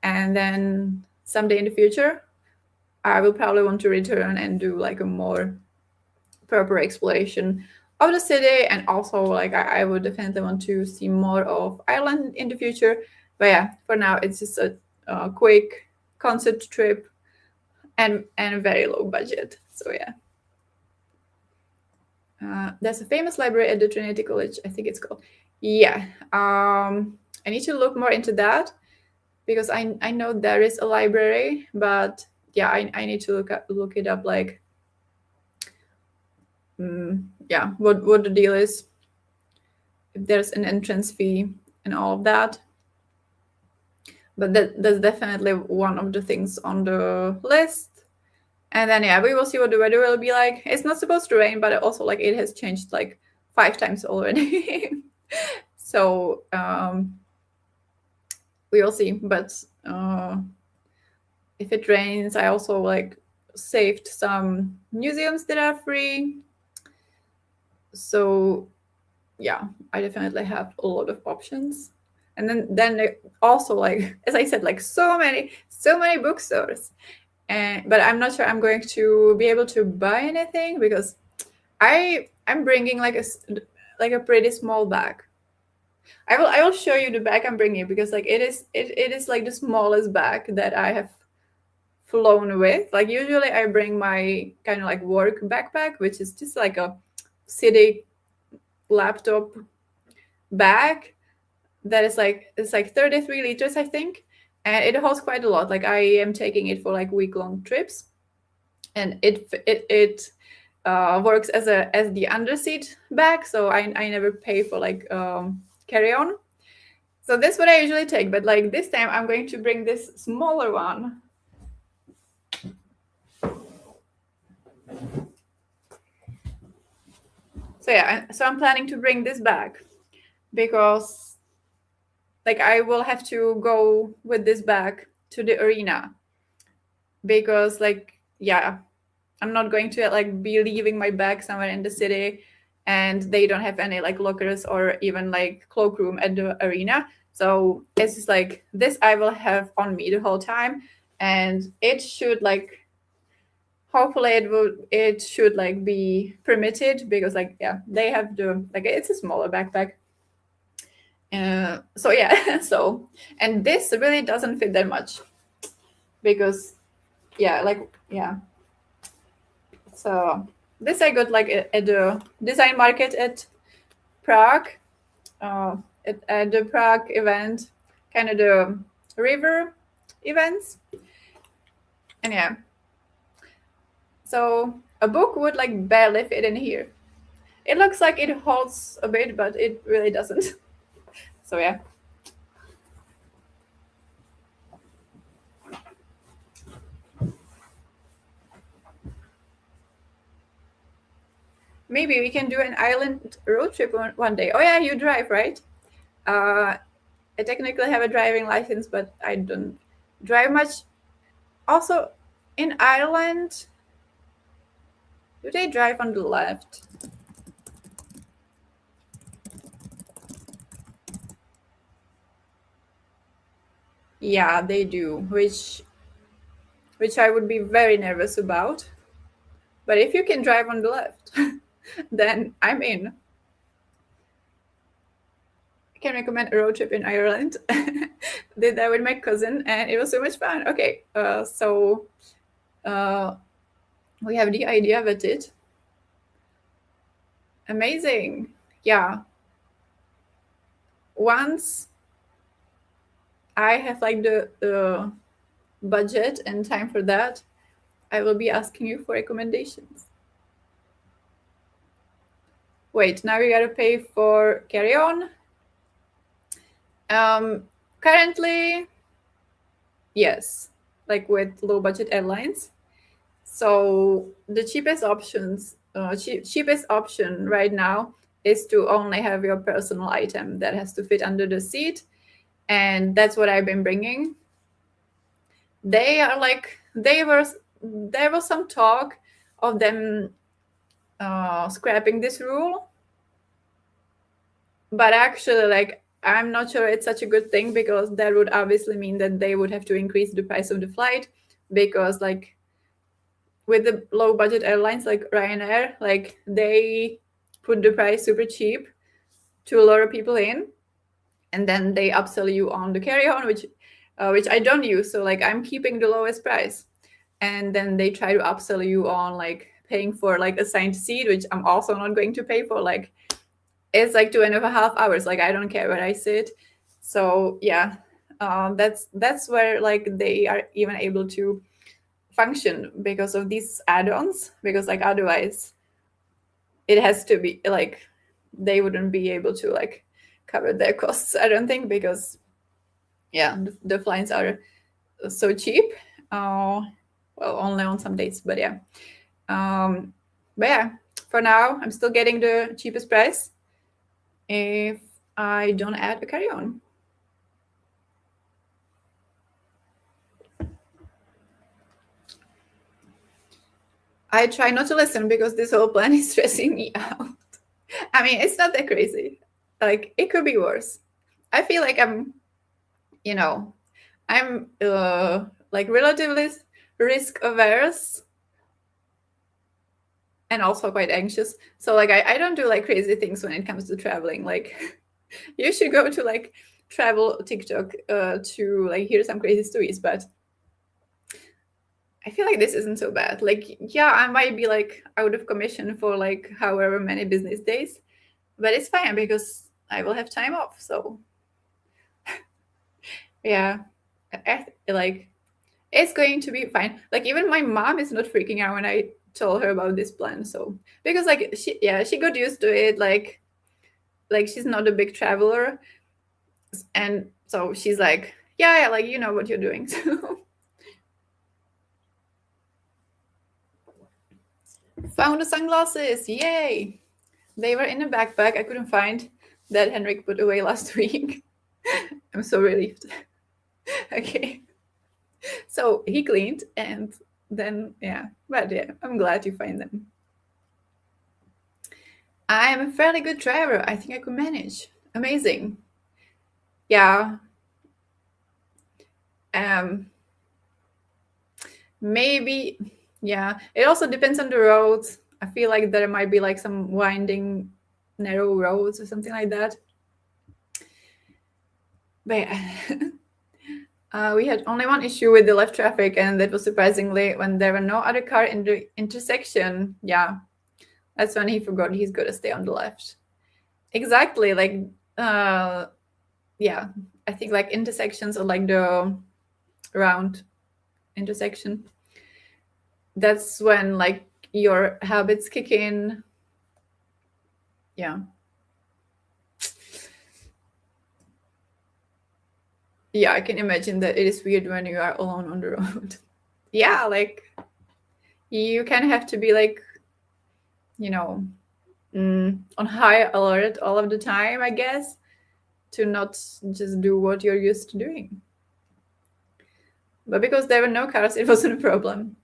And then someday in the future, I will probably want to return and do like a more proper exploration of the city. And also like I would definitely want to see more of Ireland in the future. But yeah, for now it's just a quick concert trip and a very low budget. So yeah. There's a famous library at the Trinity College, I think it's called. Yeah. I need to look more into that because I know there is a library, but yeah, I need to look it up, like yeah, what the deal is, if there's an entrance fee and all of that. But that's definitely one of the things on the list. And then yeah, we will see what the weather will be like. It's not supposed to rain, but also like it has changed like 5 times already. So we will see. But if it rains, I also like saved some museums that are free. So yeah, I definitely have a lot of options. And then also, like as I said, like so many bookstores. But I'm not sure I'm going to be able to buy anything because I'm bringing like a pretty small bag. I will show you the bag I'm bringing because like it is like the smallest bag that I have flown with. Like usually I bring my kind of like work backpack, which is just like a city laptop bag that is like, it's like 33 liters, I think, and it holds quite a lot. Like I am taking it for like week-long trips, and it works as the underseat bag, so I never pay for like carry-on. So that's what I usually take, but like this time I'm going to bring this smaller one. So yeah, so I'm planning to bring this bag because like I will have to go with this bag to the arena because like yeah, I'm not going to like be leaving my bag somewhere in the city and they don't have any like lockers or even like cloakroom at the arena. So it's just like this I will have on me the whole time, and it should like, hopefully it should like be permitted because like yeah, they have the like, it's a smaller backpack. So yeah, so, and this really doesn't fit that much because yeah, like yeah. So this I got like at the design market at Prague, at the Prague event, kind of the river events. And yeah, so a book would like barely fit in here. It looks like it holds a bit, but it really doesn't. So yeah. Maybe we can do an island road trip one day. Oh yeah, you drive, right? I technically have a driving license, but I don't drive much. Also, in Ireland, do they drive on the left? Yeah, they do, which I would be very nervous about. But if you can drive on the left, then I'm in. I can recommend a road trip in Ireland. Did that with my cousin, and it was so much fun. Okay, so we have the idea with it. Amazing. Yeah. Once I have like the budget and time for that, I will be asking you for recommendations. wait, now we gotta pay for carry-on. Currently, yes, like with low budget airlines. So the cheapest option right now is to only have your personal item that has to fit under the seat, and that's what I've been bringing. There was some talk of them scrapping this rule, but actually, like, I'm not sure it's such a good thing, because that would obviously mean that they would have to increase the price of the flight, because like with the low budget airlines like Ryanair, like they put the price super cheap to lure people in, and then they upsell you on the carry-on, which I don't use. So like I'm keeping the lowest price, and then they try to upsell you on like paying for like assigned seat, which I'm also not going to pay for. Like it's like 2.5 hours. Like I don't care where I sit. So yeah, that's where like they are even able to function, because of these add-ons, because like otherwise it has to be like they wouldn't be able to like cover their costs, I don't think, because yeah, the flights are so cheap. Well, only on some days, but yeah. But yeah, for now I'm still getting the cheapest price if I don't add a carry-on. I try not to listen, because this whole plan is stressing me out. I mean, it's not that crazy. Like, it could be worse. I feel like I'm like relatively risk averse and also quite anxious. So like I don't do like crazy things when it comes to traveling. Like you should go to like travel TikTok to like hear some crazy stories, but I feel like this isn't so bad. Like, yeah, I might be like out of commission for like however many business days, but it's fine because I will have time off. So yeah, like it's going to be fine. Like even my mom is not freaking out when I told her about this plan. So because like she got used to it. Like she's not a big traveler, and so she's like, yeah, like you know what you're doing. So found the sunglasses, yay! They were in a backpack I couldn't find that Henrik put away last week. I'm so relieved. Okay. So he cleaned, and then but yeah, I'm glad you find them. I am a fairly good driver. I think I could manage. Amazing. Yeah. Maybe. Yeah. It also depends on the roads. I feel like there might be like some winding, narrow roads or something like that. But yeah. We had only one issue with the left traffic, and that was surprisingly when there were no other car in the intersection. Yeah. That's when he forgot he's got to stay on the left. Exactly. Like, yeah, I think like intersections or like the round intersection, that's when like your habits kick in. Yeah. Yeah, I can imagine that it is weird when you are alone on the road. Yeah, like you kind of have to be like, on high alert all of the time, I guess, to not just do what you're used to doing. But because there were no cars, it wasn't a problem.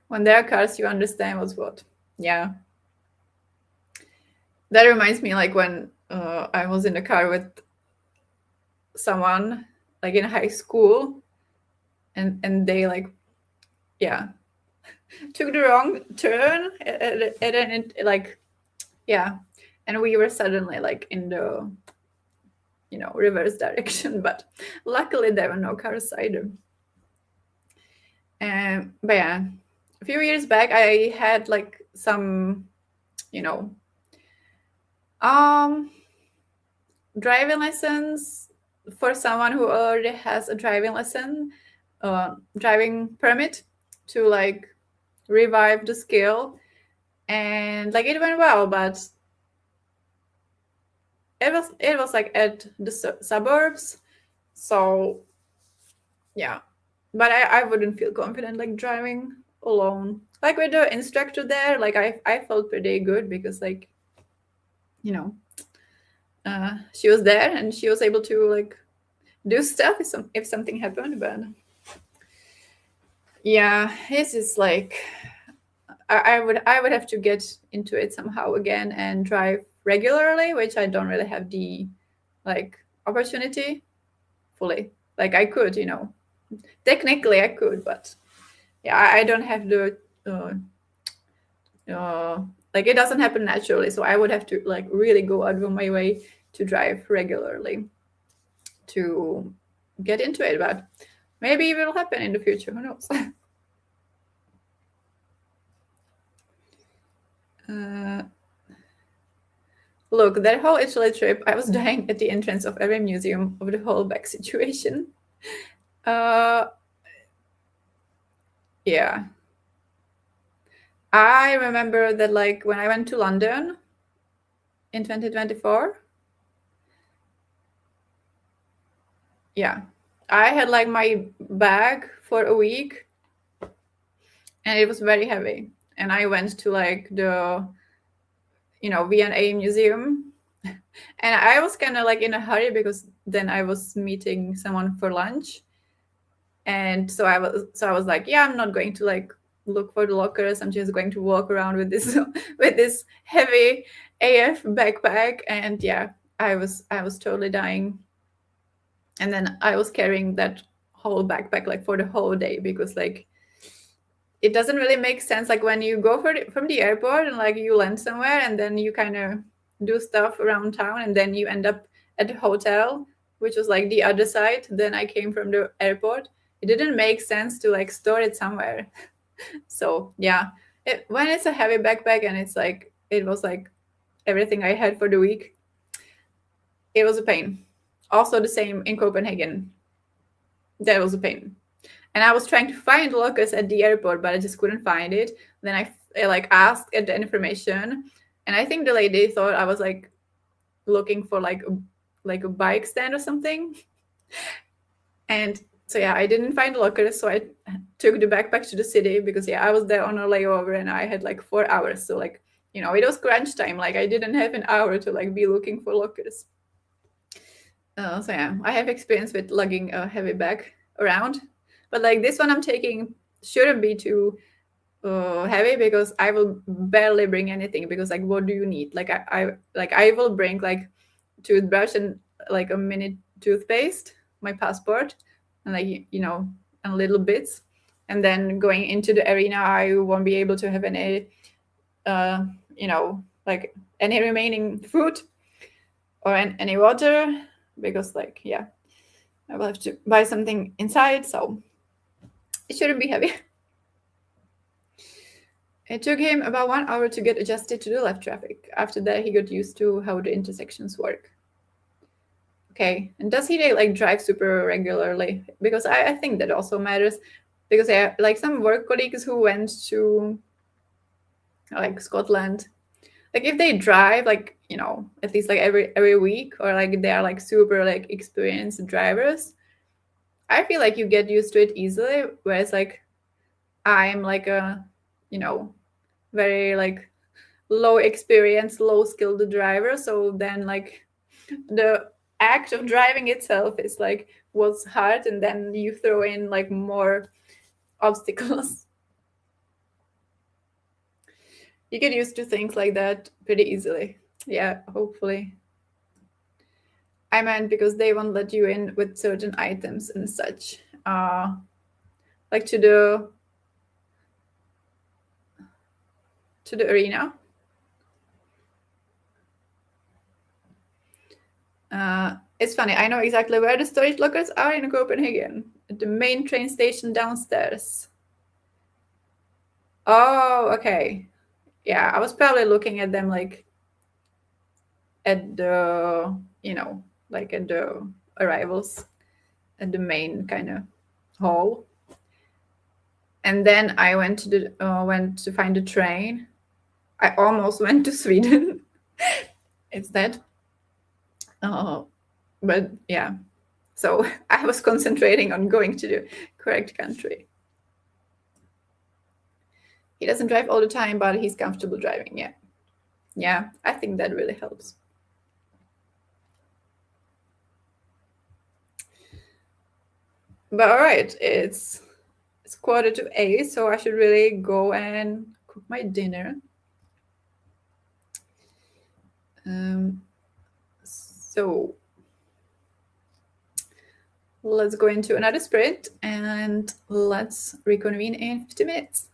When there are cars, you understand what's what. Yeah. That reminds me, like when I was in the car with someone, like in high school, and they like, yeah, took the wrong turn, and like, yeah, and we were suddenly like in the, reverse direction. But luckily there were no cars either. But yeah, a few years back I had like some, driving lessons for someone who already has a driving lesson, driving permit, to like revive the skill, and like it went well. But it was like at the suburbs, so yeah. But I wouldn't feel confident like driving alone. Like with the instructor there, like I felt pretty good because like, you know, she was there and she was able to like do stuff if something happened. But yeah, this is like I would have to get into it somehow again and drive regularly, which I don't really have the like opportunity fully. Like I could, technically I could, but yeah, I don't have the uh, like it doesn't happen naturally. So I would have to like really go out of my way to drive regularly to get into it. But maybe it will happen in the future. Who knows? Look, that whole Italy trip, I was dying at the entrance of every museum of the whole back situation. Yeah. I remember that like when I went to London in 2024, yeah, I had like my bag for a week and it was very heavy. And I went to like the, V&A museum and I was kind of like in a hurry because then I was meeting someone for lunch. And so I was like, yeah, I'm not going to like look for the lockers. I'm just going to walk around with this with this heavy AF backpack. And yeah, I was totally dying. And then I was carrying that whole backpack like for the whole day because like it doesn't really make sense like when you go from the airport and like you land somewhere and then you kind of do stuff around town and then you end up at the hotel, which was like the other side. Then I came from the airport. It didn't make sense to like store it somewhere. So yeah, when it's a heavy backpack and it's like it was like everything I had for the week, it was a pain. Also the same in Copenhagen. That was a pain. And I was trying to find lockers at the airport, but I just couldn't find it. Then I like asked at the information, and I think the lady thought I was like looking for like a bike stand or something. And so yeah, I didn't find lockers, so I took the backpack to the city because yeah, I was there on a layover and I had like 4 hours. So like, it was crunch time. Like I didn't have an hour to like be looking for lockers. So yeah, I have experience with lugging a heavy bag around, but like this one I'm taking shouldn't be too heavy because I will barely bring anything because like what do you need? Like I will bring like toothbrush and like a mini toothpaste, my passport, and like and little bits. And then going into the arena, I won't be able to have any, like any remaining food or any water because like yeah, I will have to buy something inside, so it shouldn't be heavy. It took him about 1 hour to get adjusted to the left traffic. After that, he got used to how the intersections work. Okay, and does he like drive super regularly? Because I think that also matters. Because I have like some work colleagues who went to like Scotland. Like if they drive like, at least like every week or like they are like super like experienced drivers, I feel like you get used to it easily. Whereas like I'm like a, very like low experience, low skilled driver. So then like the act of driving itself is like what's hard, and then you throw in like more obstacles. You get used to things like that pretty easily. Yeah, hopefully. I meant because they won't let you in with certain items and such. Like to the arena. It's funny. I know exactly where the storage lockers are in Copenhagen. At the main train station downstairs. Oh, okay. Yeah, I was probably looking at them like at the, like at the arrivals at the main kind of hall. And then I went to find the train. I almost went to Sweden. It's that. But yeah, so I was concentrating on going to the correct country. He doesn't drive all the time, but he's comfortable driving. Yeah. Yeah, I think that really helps. But all right, it's 7:45, so I should really go and cook my dinner. So let's go into another sprint and let's reconvene in 50 minutes.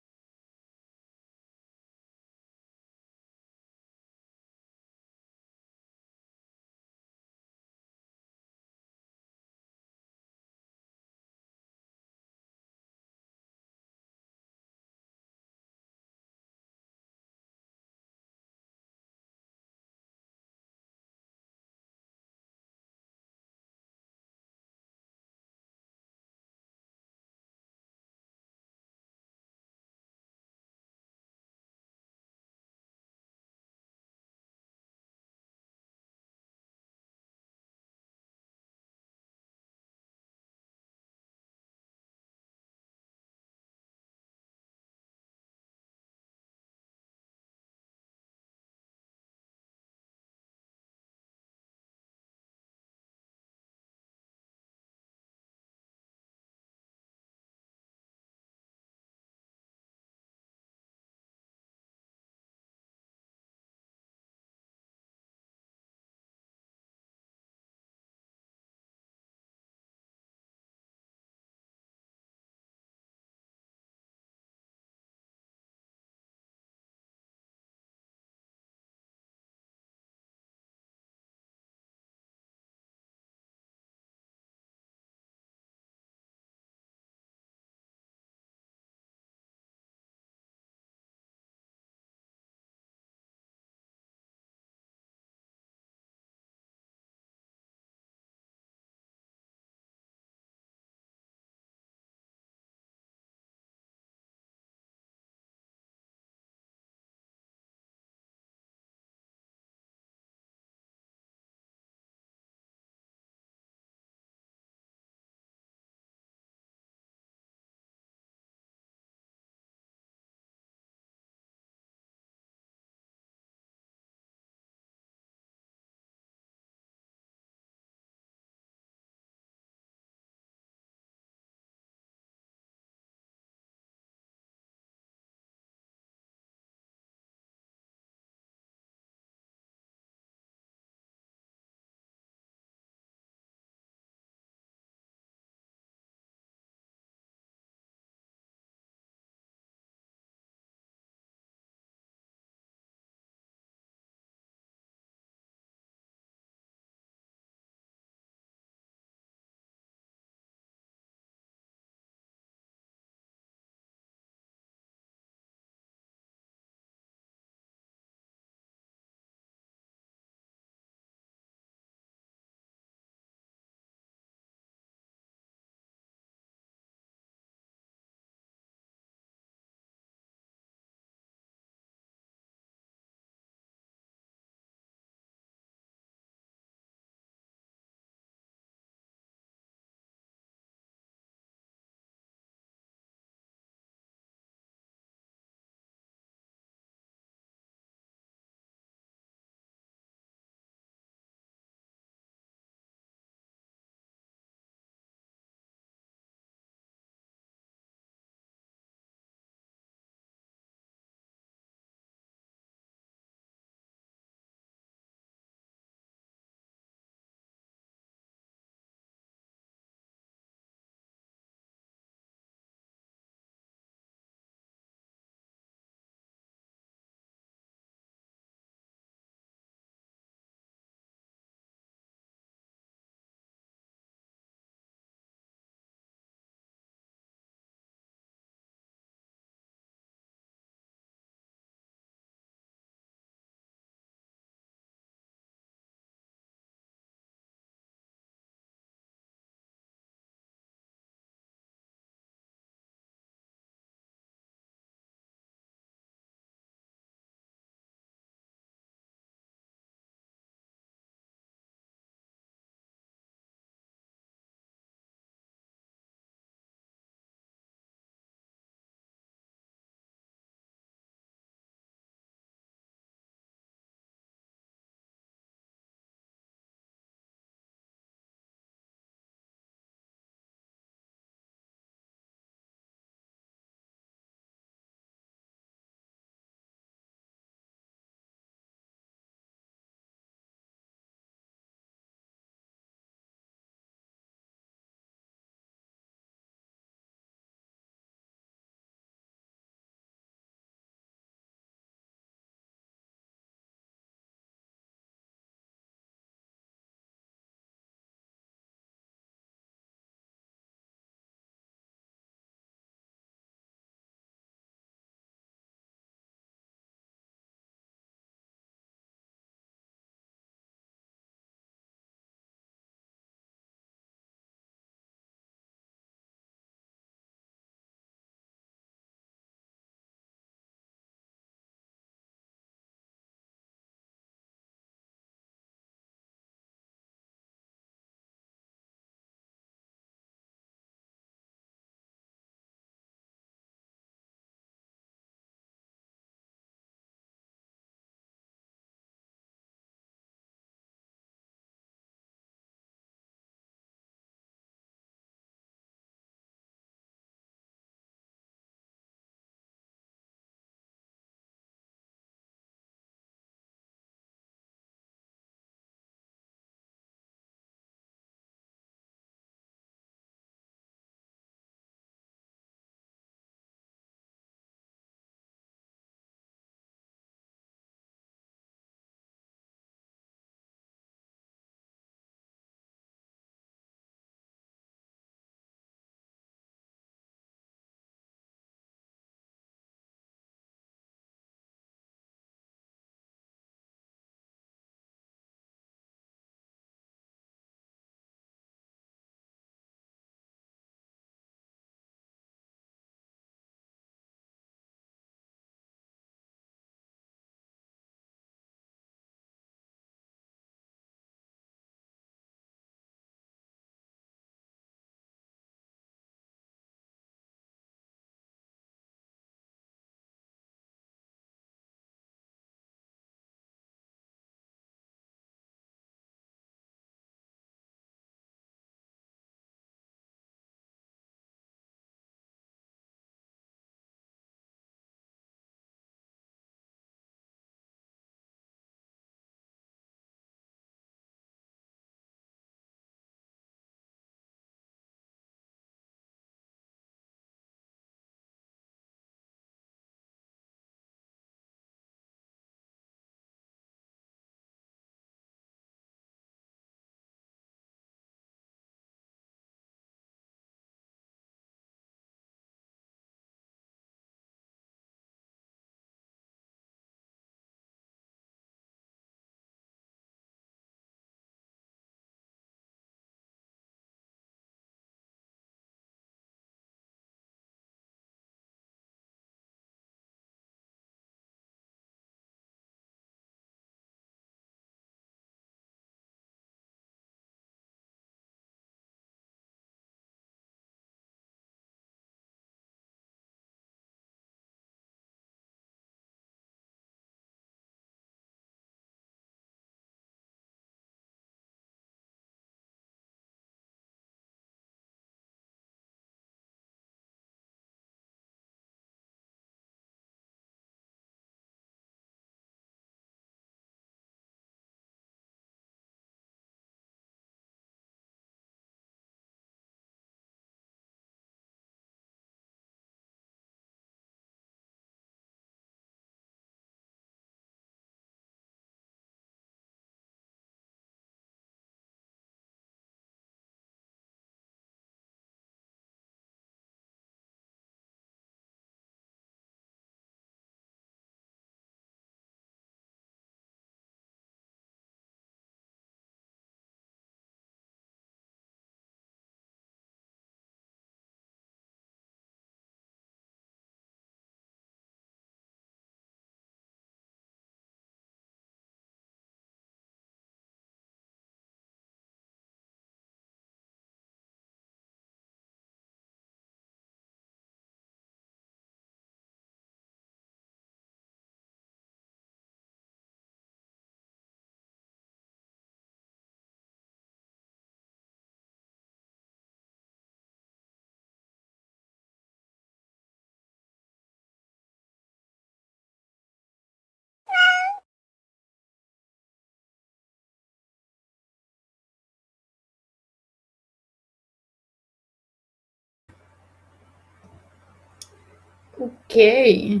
Okay.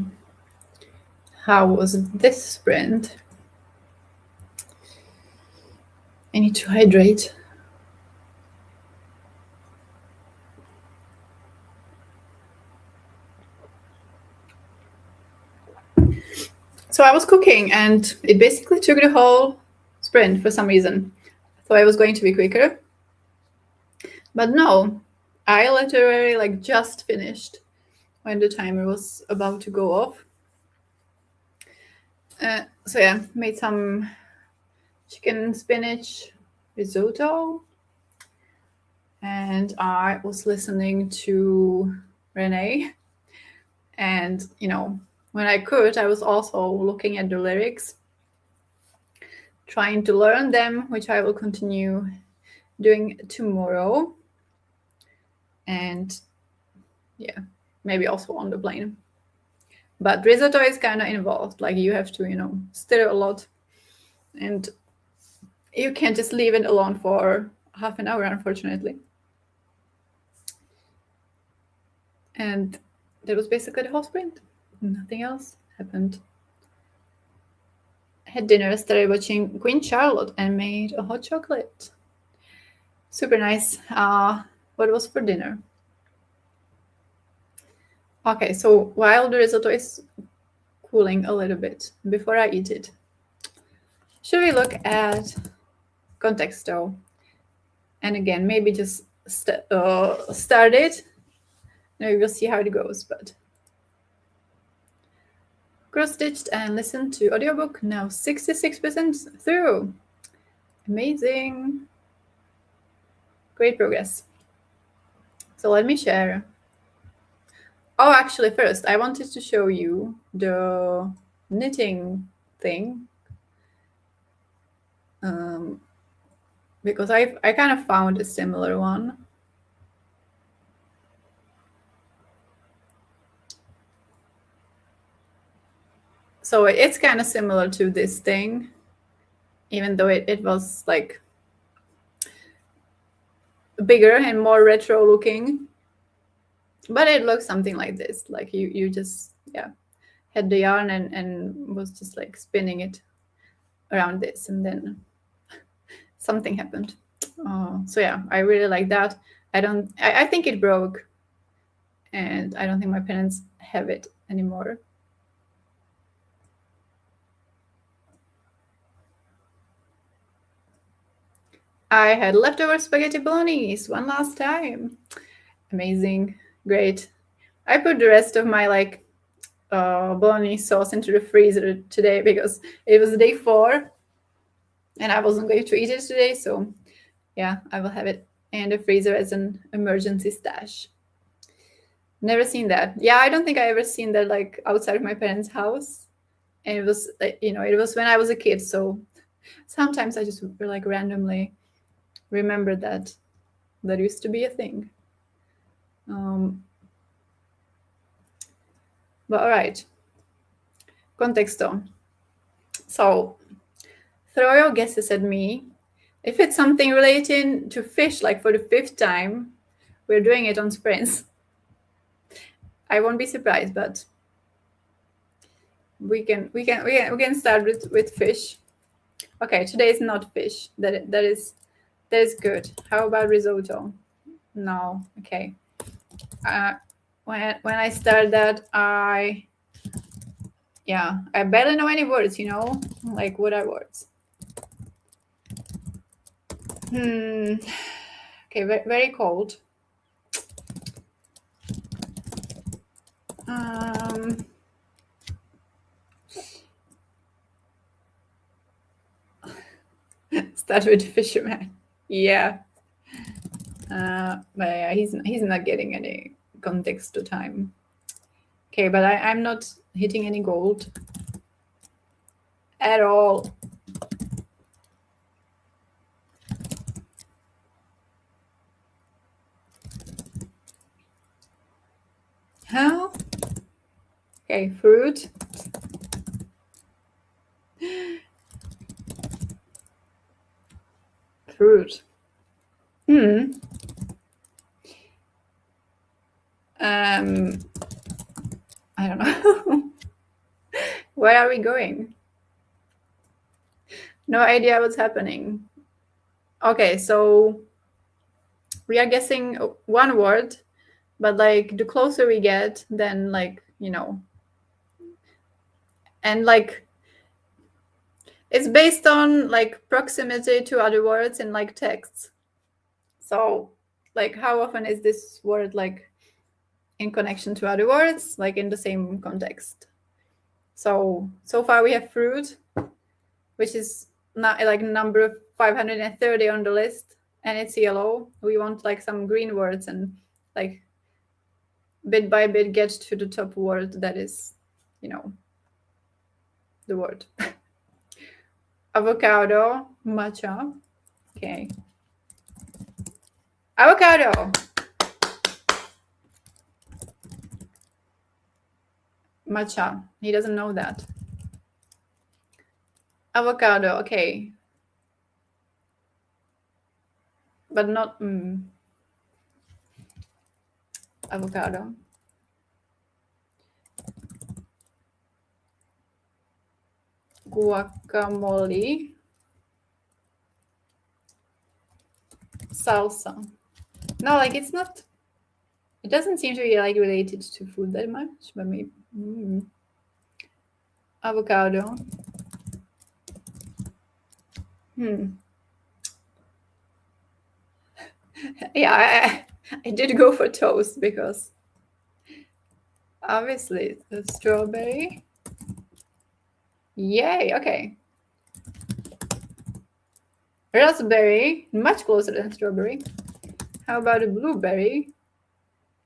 How was this sprint? I need to hydrate. So I was cooking and it basically took the whole sprint for some reason. So I was going to be quicker. But no, I literally just finished when the timer was about to go off. So yeah, made some chicken spinach risotto. And I was listening to Renee. And, when I could, I was also looking at the lyrics, trying to learn them, which I will continue doing tomorrow. And yeah, maybe also on the plane. But risotto is kind of involved. You have to, stir a lot. And you can't just leave it alone for half an hour, unfortunately. And that was basically the whole sprint. Nothing else happened. Had dinner, started watching Queen Charlotte, and made a hot chocolate. Super nice. What was for dinner? Okay, so while the risotto is cooling a little bit, before I eat it, should we look at context dough? And again, maybe just start it. Maybe we'll see how it goes, but cross-stitched and listened to audiobook, now 66% through. Amazing. Great progress. So let me share. Oh, actually, first, I wanted to show you the knitting thing. Because I kind of found a similar one. So it's kind of similar to this thing, even though it was bigger and more retro looking. But it looks something like this. You just, had the yarn and was just spinning it around this, and then something happened. So yeah, I really like that. I think it broke, and I don't think my parents have it anymore. I had leftover spaghetti bolognese one last time. Amazing. Great. I put the rest of my bolognese sauce into the freezer today because it was day 4 and I wasn't going to eat it today. So yeah, I will have it in the freezer as an emergency stash. Never seen that. Yeah, I don't think I ever seen that outside of my parents' house. And it was, it was when I was a kid. So sometimes I just randomly remember that used to be a thing. But all right. Contexto. So throw your guesses at me. If it's something relating to fish, for the 5th time, we're doing it on sprints. I won't be surprised, but we can start with fish. Okay, today is not fish. That is good. How about risotto? No. Okay. When I start that, I barely know any words. What are words? Okay, very, very cold. Start with fisherman. Yeah. But yeah, he's not getting any context to time. Okay, but I'm not hitting any gold at all. How? Okay, fruit. Fruit. I I don't know. Where are we going? No idea what's happening. Okay, so we are guessing one word, but like the closer we get, then like, you know, and like it's based on like proximity to other words in like texts. So like how often is this word like in connection to other words, like in the same context? So far we have fruit, which is not like number 530 on the list, and it's yellow. We want like some green words and like bit by bit get to the top word that is, you know, the word. Avocado, matcha. Okay. Avocado. Matcha. He doesn't know that. Avocado. Okay. But not avocado. Guacamole. Salsa. No, like it's not. It doesn't seem to be like related to food that much, but maybe avocado. Yeah, I did go for toast because obviously the strawberry. Yay, okay. Raspberry, much closer than strawberry. How about a blueberry?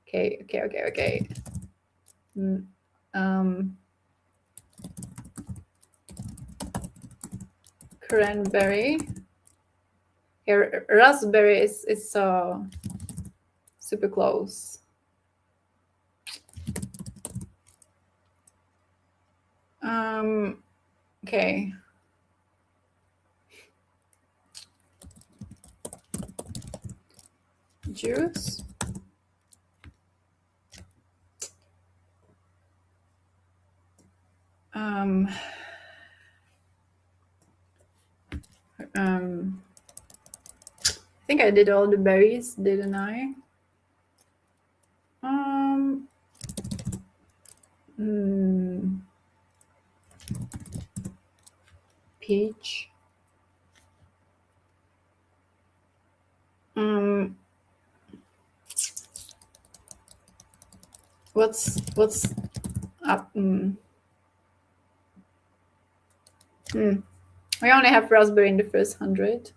Okay. Cranberry. Here, raspberry is super close. Okay. Juice. I think I did all the berries, didn't I? Peach. What's up? I only have raspberry in the first 100.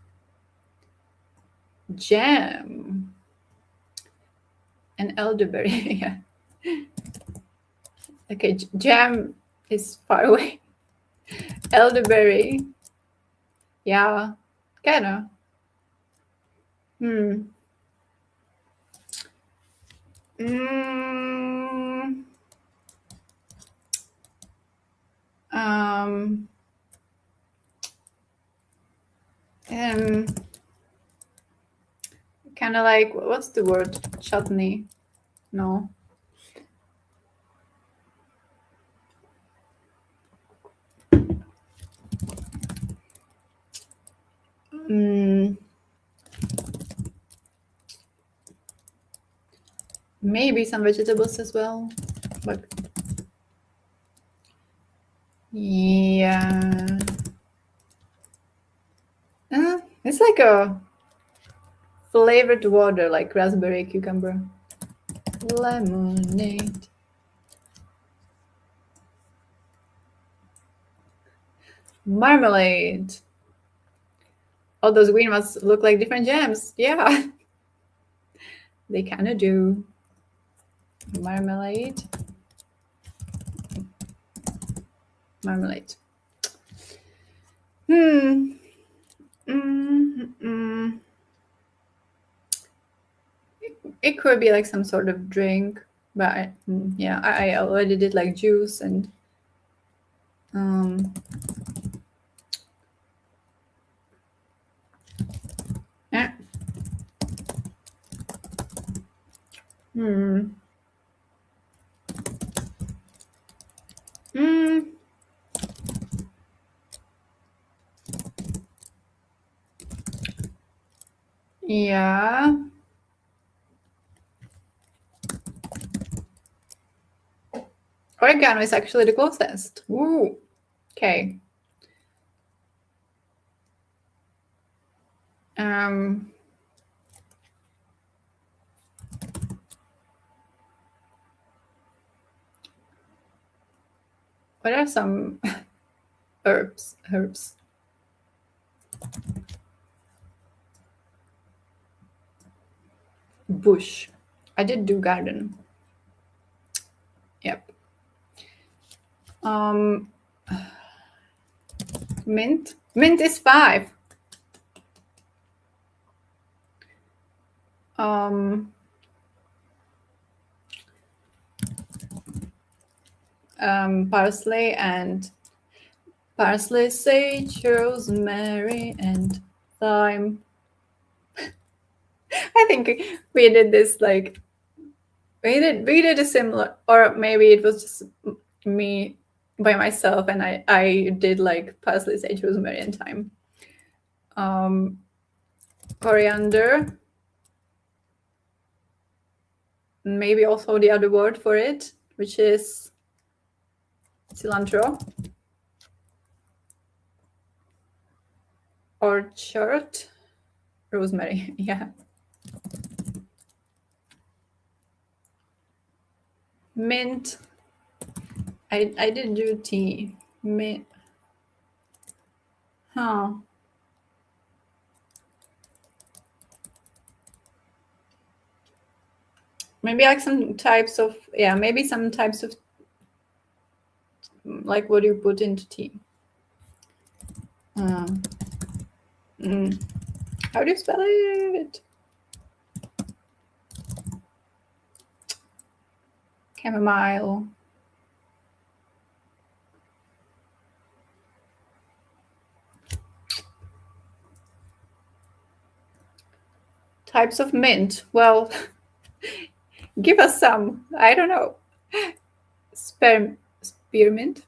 Jam. And elderberry. Yeah. Okay, jam is far away. Elderberry. Yeah, kinda. Kind of like, what's the word? Chutney? No. Maybe some vegetables as well, but yeah. It's like a flavored water, like raspberry, cucumber. Lemonade. Marmalade. All those green ones look like different jams. Yeah. They kind of do. Marmalade. Marmalade. It could be like some sort of drink, but yeah, I already did like juice and yeah. Mm, yeah. Oregano is actually the closest. Ooh. Okay. Um, what are some herbs? Herbs. Bush. I did do garden. Yep. Mint. Mint is 5. Parsley, sage, rosemary, and thyme. I think we did this like we did a similar, or maybe it was just me by myself, and I did like parsley, sage, rosemary, and thyme. Coriander, maybe also the other word for it, which is cilantro. Orchard, rosemary. Yeah. Mint. I did do tea. Mint. Huh. Maybe like some types of, yeah, maybe some types of, like what you put into tea. How do you spell it? Chamomile. Types of mint. Well, give us some. I don't know. Spearmint.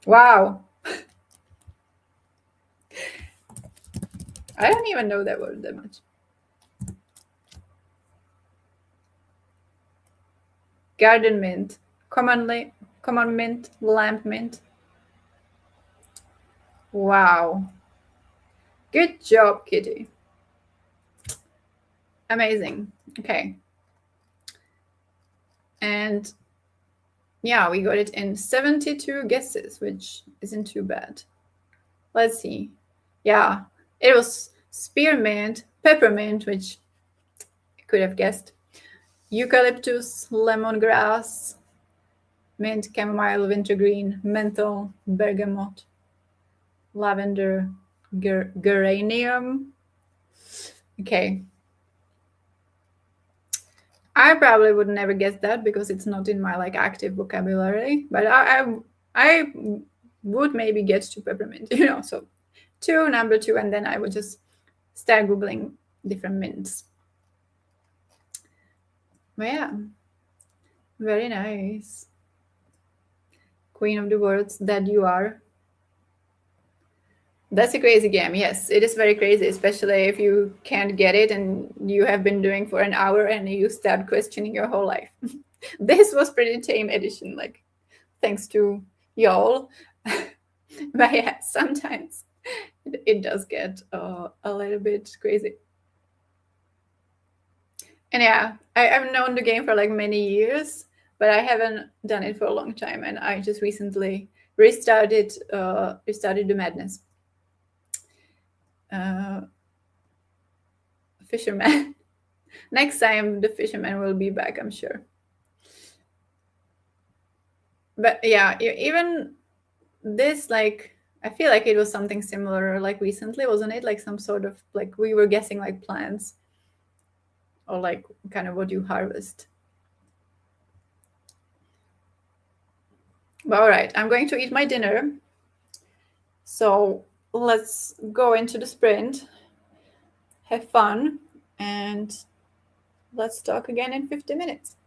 Wow. I don't even know that word that much. Garden mint. Common mint. Lamp mint. Wow. Good job, Kitty. Amazing. Okay. And yeah, we got it in 72 guesses, which isn't too bad. Let's see. Yeah, it was spearmint, peppermint, which I could have guessed, eucalyptus, lemongrass, mint, chamomile, wintergreen, menthol, bergamot, lavender, geranium. Okay. I probably would never guess that because it's not in my like active vocabulary, but I would maybe get to peppermint, so number 2, and then I would just start Googling different mints. But yeah, very nice. Queen of the words that you are. That's a crazy game. Yes, it is very crazy, especially if you can't get it and you have been doing for an hour and you start questioning your whole life. This was pretty tame edition, like thanks to y'all. But yeah, sometimes it does get a little bit crazy. And yeah, I've known the game for like many years, but I haven't done it for a long time, and I just recently restarted the madness. Fisherman. Next time the fisherman will be back, I'm sure. But yeah, even this, like, I feel like it was something similar like recently, wasn't it? Like some sort of, like, we were guessing like plants or like kind of what you harvest. But all right, I'm going to eat my dinner. So let's go into the sprint, have fun, and let's talk again in 50 minutes.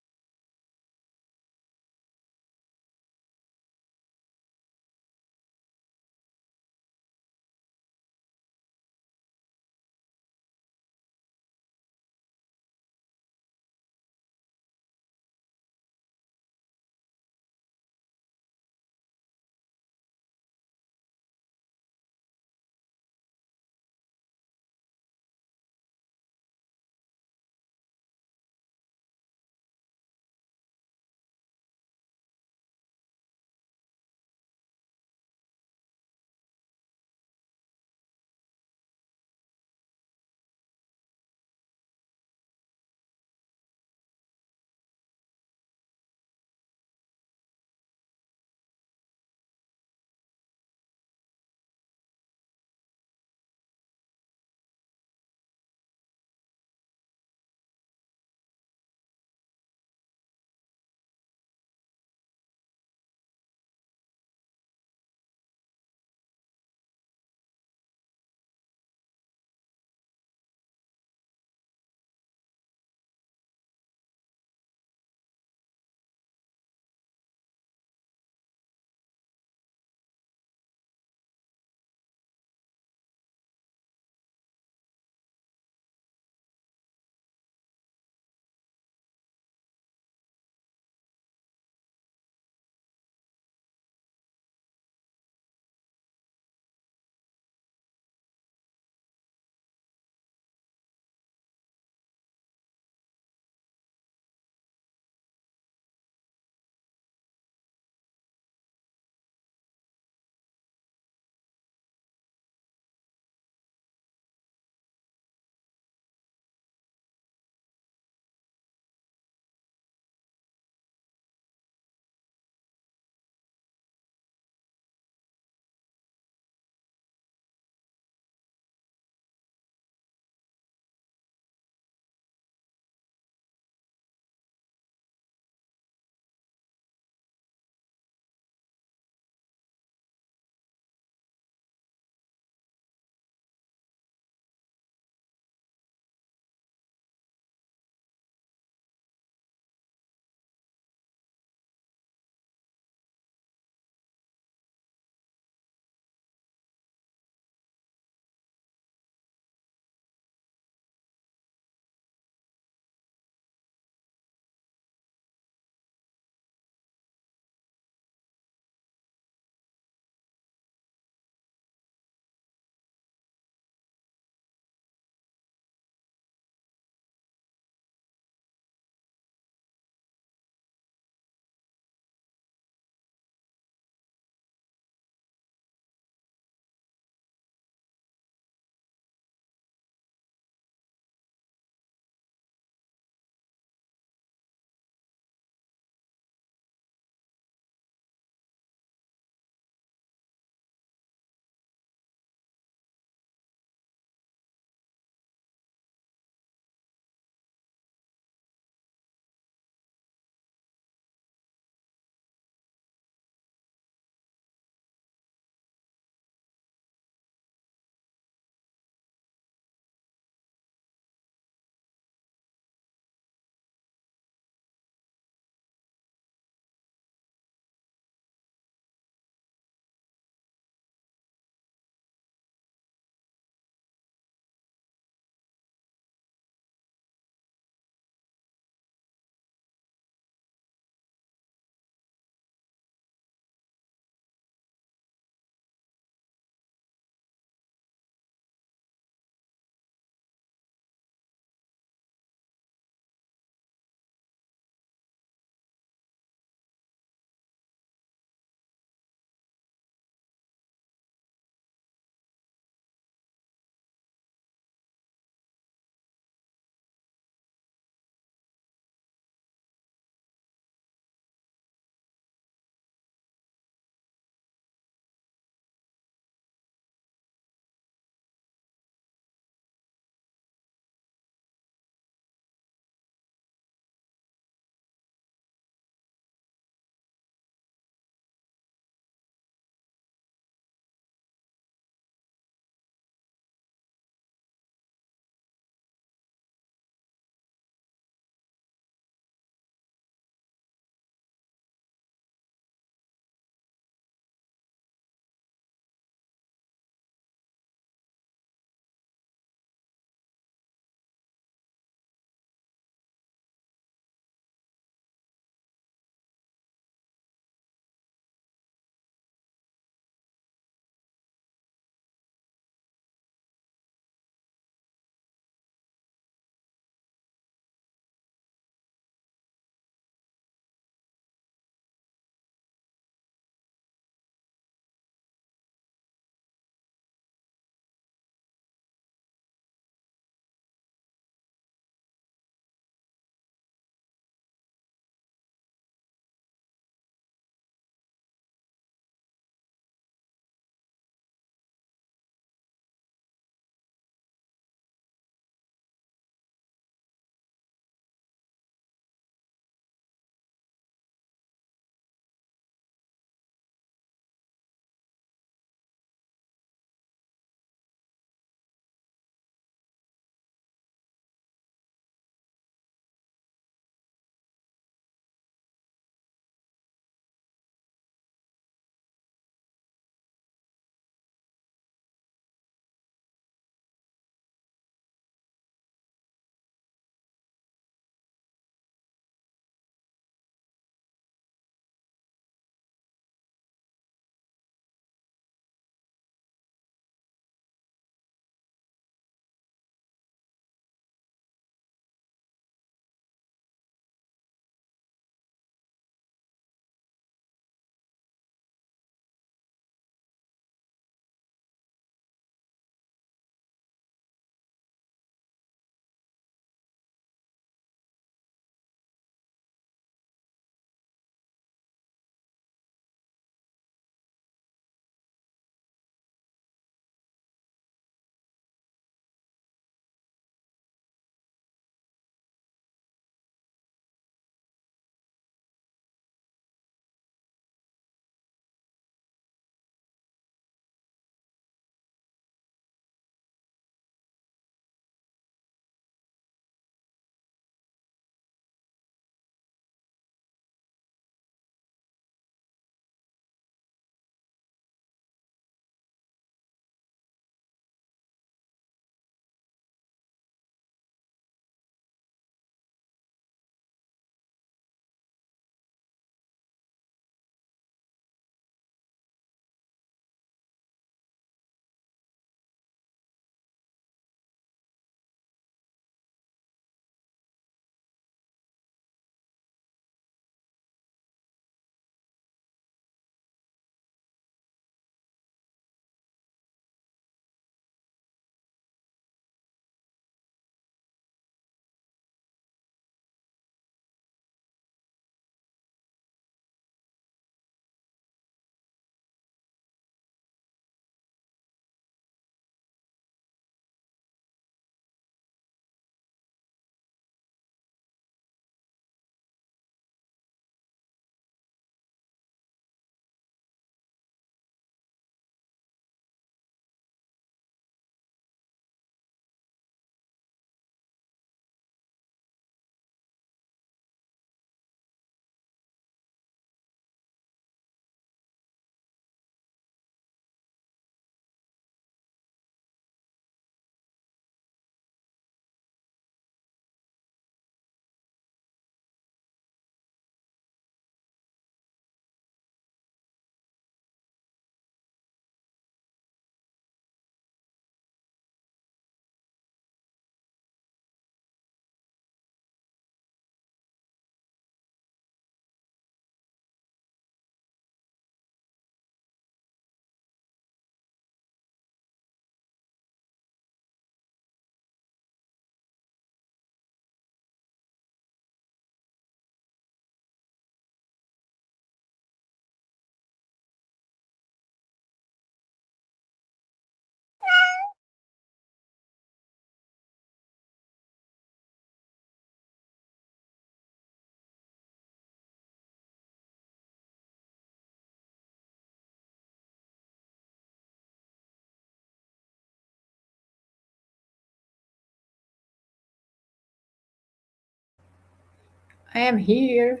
I am here.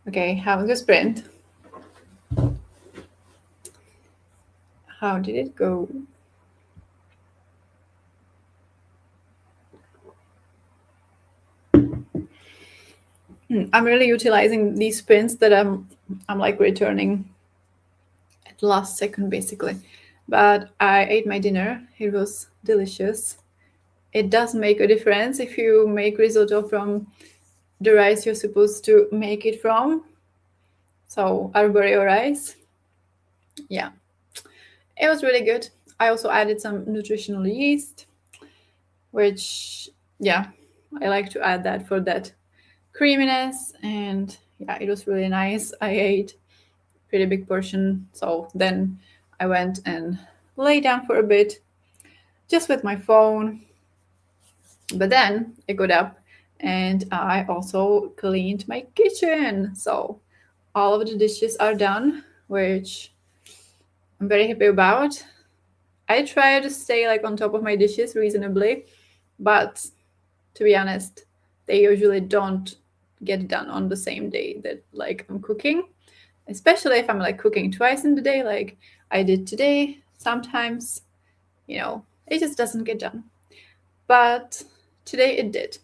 Okay, how's the sprint? How did it go? I'm really utilizing these sprints that I'm like returning at the last second basically. But I ate my dinner. It was delicious. It does make a difference if you make risotto from the rice you're supposed to make it from. So arborio rice. Yeah, it was really good. I also added some nutritional yeast, which, yeah, I like to add that for that creaminess. And yeah, it was really nice. I ate pretty big portion. So then I went and lay down for a bit just with my phone. But then I got up and I also cleaned my kitchen. So all of the dishes are done, which I'm very happy about. I try to stay like on top of my dishes reasonably, but to be honest, they usually don't get done on the same day that like I'm cooking, especially if I'm like cooking twice in the day like I did today. Sometimes, it just doesn't get done. But today it did.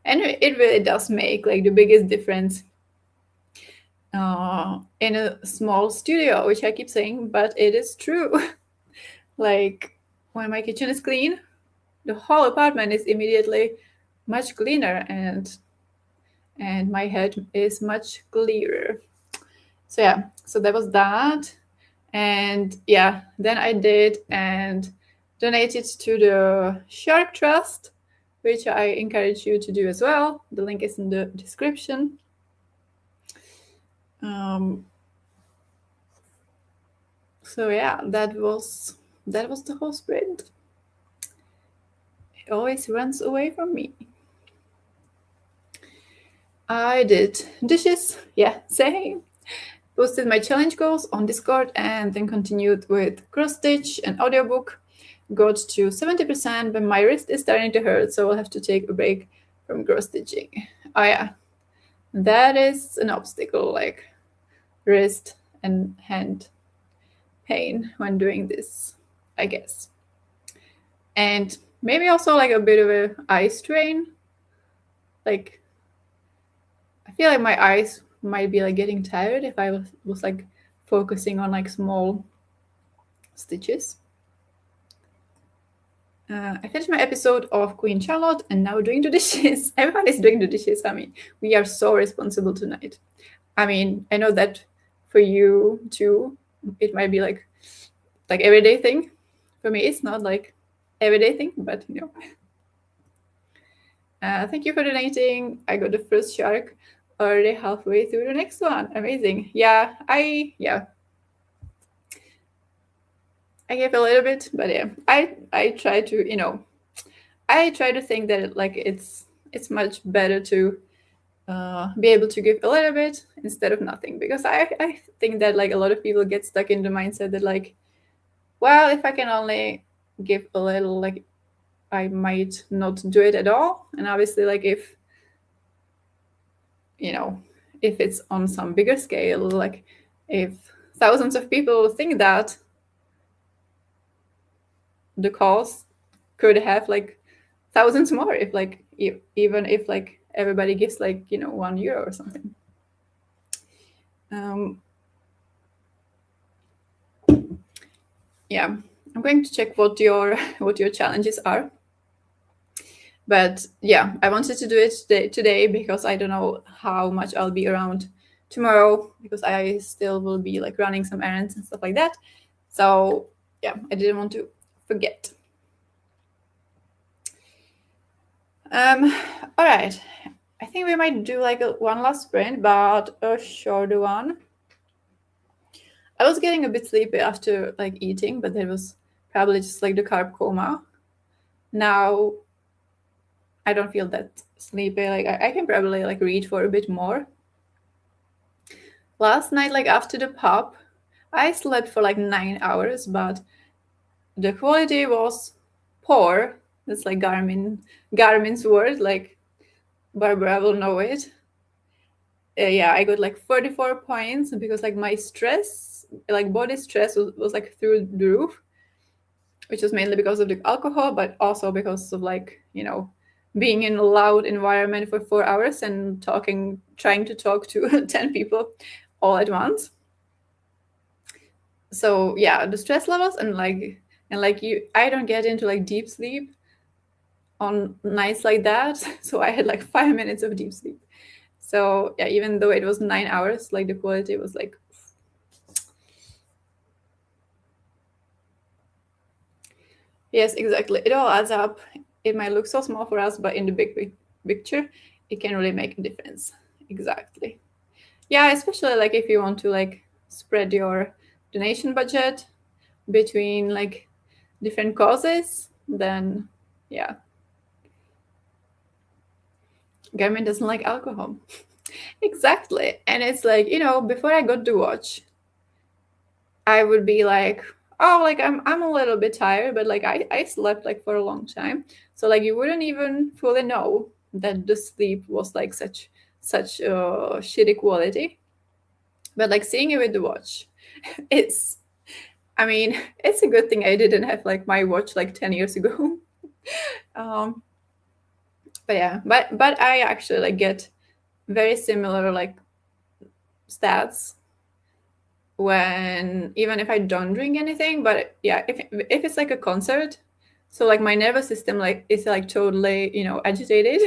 And it really does make like the biggest difference in a small studio, which I keep saying, but it is true. Like when my kitchen is clean, the whole apartment is immediately much cleaner and my head is much clearer. So yeah, so that was that. And yeah, then I did and donated to the Shark Trust, which I encourage you to do as well. The link is in the description. So yeah, that was the whole sprint. It always runs away from me. I did dishes, yeah, same. Posted my challenge goals on Discord and then continued with cross stitch and audiobook. Got to 70%, but my wrist is starting to hurt, so I'll have to take a break from cross stitching. Oh yeah, that is an obstacle, like wrist and hand pain when doing this, I guess. And maybe also like a bit of a eye strain. Like I feel like my eyes might be like getting tired if I was like focusing on like small stitches. I finished my episode of Queen Charlotte and now doing the dishes. Everyone is doing the dishes. I mean, we are so responsible tonight. I mean, I know that for you too, it might be like everyday thing. For me, it's not like everyday thing, but thank you for donating. I got the first shark already halfway through the next one. Amazing. Yeah, I gave a little bit, but yeah, I try to I try to think that like it's much better to be able to give a little bit instead of nothing, because I think that like a lot of people get stuck in the mindset that like, well, if I can only give a little, like I might not do it at all. And obviously like if it's on some bigger scale, like if thousands of people think that, the cause could have like thousands more if like even if like everybody gives like €1 or something. Yeah, I'm going to check what your challenges are. But yeah, I wanted to do it today because I don't know how much I'll be around tomorrow, because I still will be like running some errands and stuff like that. So yeah, I didn't want to forget. All right, I think we might do like one last sprint, but a shorter one. I was getting a bit sleepy after like eating, but that was probably just like the carb coma. Now I don't feel that sleepy. Like I can probably like read for a bit more. Last night, like after the pop, I slept for like 9 hours, but the quality was poor. That's like Garmin's word. Like Barbora will know it. yeah, I got like 44 points because like my stress, like body stress was like through the roof, which was mainly because of the alcohol, but also because of like, being in a loud environment for 4 hours and trying to talk to 10 people all at once. So yeah, the stress levels I don't get into like deep sleep on nights like that. So I had like 5 minutes of deep sleep. So yeah, even though it was 9 hours, like the quality was like, yes, exactly. It all adds up. It might look so small for us, but in the big picture, it can really make a difference. Exactly. Yeah, especially like if you want to like spread your donation budget between like different causes, then yeah, government doesn't like alcohol. Exactly. And it's like, before I got to watch, I would be like, oh, like I'm a little bit tired, but like I slept like for a long time. So like you wouldn't even fully know that the sleep was like such shitty quality. But like seeing it with the watch, it's I mean, it's a good thing I didn't have like my watch like 10 years ago. um but yeah, but I actually like get very similar like stats when even if I don't drink anything. But yeah, if it's like a concert, so like my nervous system like is like totally agitated.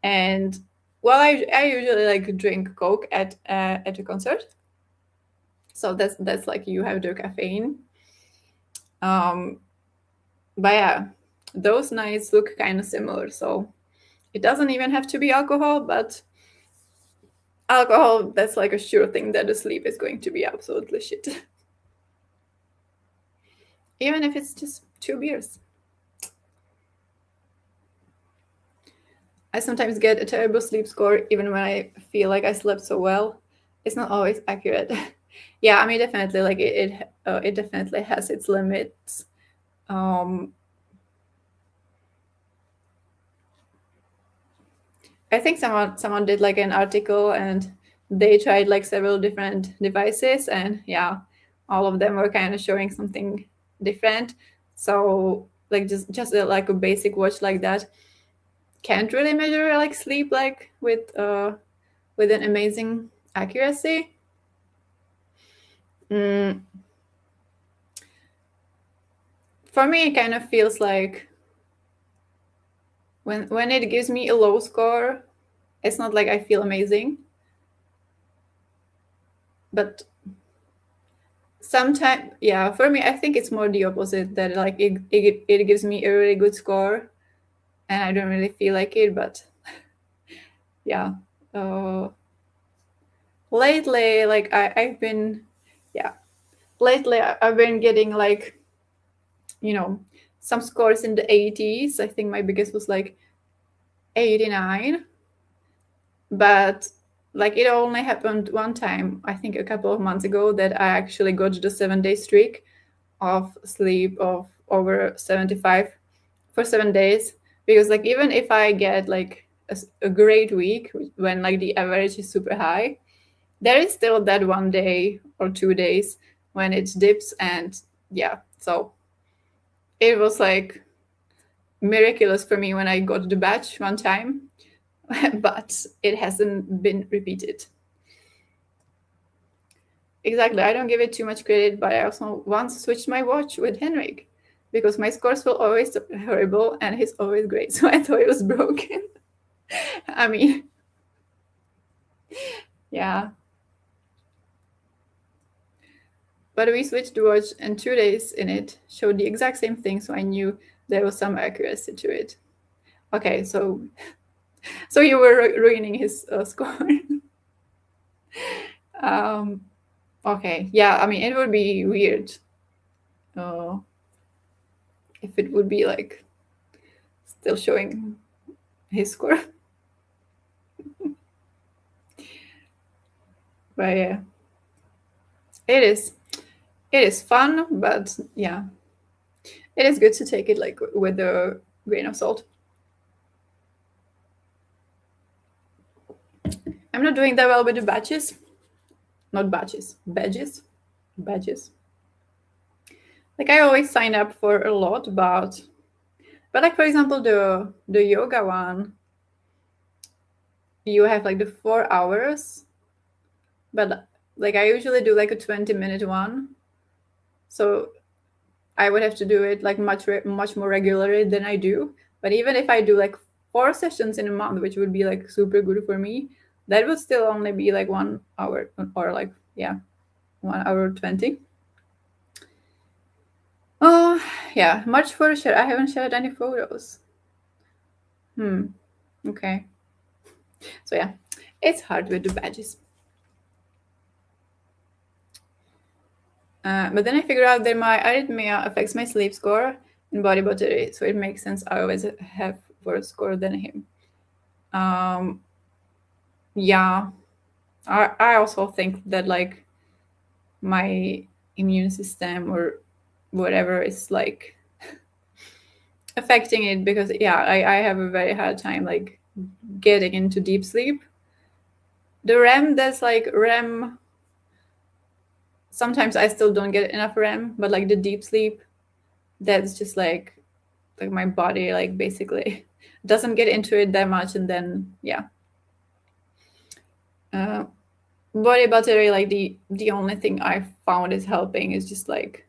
And well, I usually like drink Coke at a concert, so that's like you have the caffeine. um but yeah, those nights look kind of similar. So it doesn't even have to be alcohol, but alcohol, that's like a sure thing that the sleep is going to be absolutely shit. Even if it's just 2 beers. I sometimes get a terrible sleep score even when I feel like I slept so well. It's not always accurate. Yeah, I mean, definitely, like it definitely has its limits. Um, I think someone did like an article and they tried like several different devices, and yeah, all of them were kind of showing something different. So like like a basic watch like that can't really measure like sleep like with an amazing accuracy. Mm, for me, it kind of feels like when it gives me a low score, it's not like I feel amazing, but sometimes, yeah, for me, I think it's more the opposite, that like it gives me a really good score and I don't really feel like it. But yeah, uh, lately, like I've been, yeah, lately I've been getting like, you know, some scores in the 80s. I think my biggest was like 89, but like it only happened one time, I think a couple of months ago, that I actually got the 7 day streak of sleep of over 75 for 7 days. Because like even if I get like a great week when like the average is super high, there is still that 1 day or 2 days when it dips. And yeah, so it was like miraculous for me when I got the batch one time. But it hasn't been repeated. Exactly. I don't give it too much credit, but I also once switched my watch with Henrik because my scores were always horrible and he's always great. So I thought it was broken. I mean, yeah. But we switched the watch and 2 days in it showed the exact same thing. So I knew there was some accuracy to it. Okay, so you were ruining his score. um, okay, yeah. I mean, it would be weird uh, if it would be like still showing his score. But yeah, it is. It is fun, but yeah, it is good to take it like with a grain of salt. I'm not doing that well with the batches. Not batches, badges. Like I always sign up for a lot, but like for example the yoga one, you have like the 4 hours, but like I usually do like a 20-minute one, so I would have to do it like much more regularly than I do. But even if I do like 4 sessions in a month, which would be like super good for me, that would still only be like 1 hour or like 1 hour 20. Oh yeah, much photo share. I haven't shared any photos. Okay. So yeah, it's hard with the badges. But then I figured out that my arrhythmia affects my sleep score and body battery, so it makes sense I always have worse score than him. Yeah, I also think that like my immune system or whatever is like affecting it, because I have a very hard time like getting into deep sleep. The REM, that's like REM, sometimes I still don't get enough REM, but like the deep sleep, that's just like my body like basically doesn't get into it that much, and then body battery, like the only thing I found is helping is just like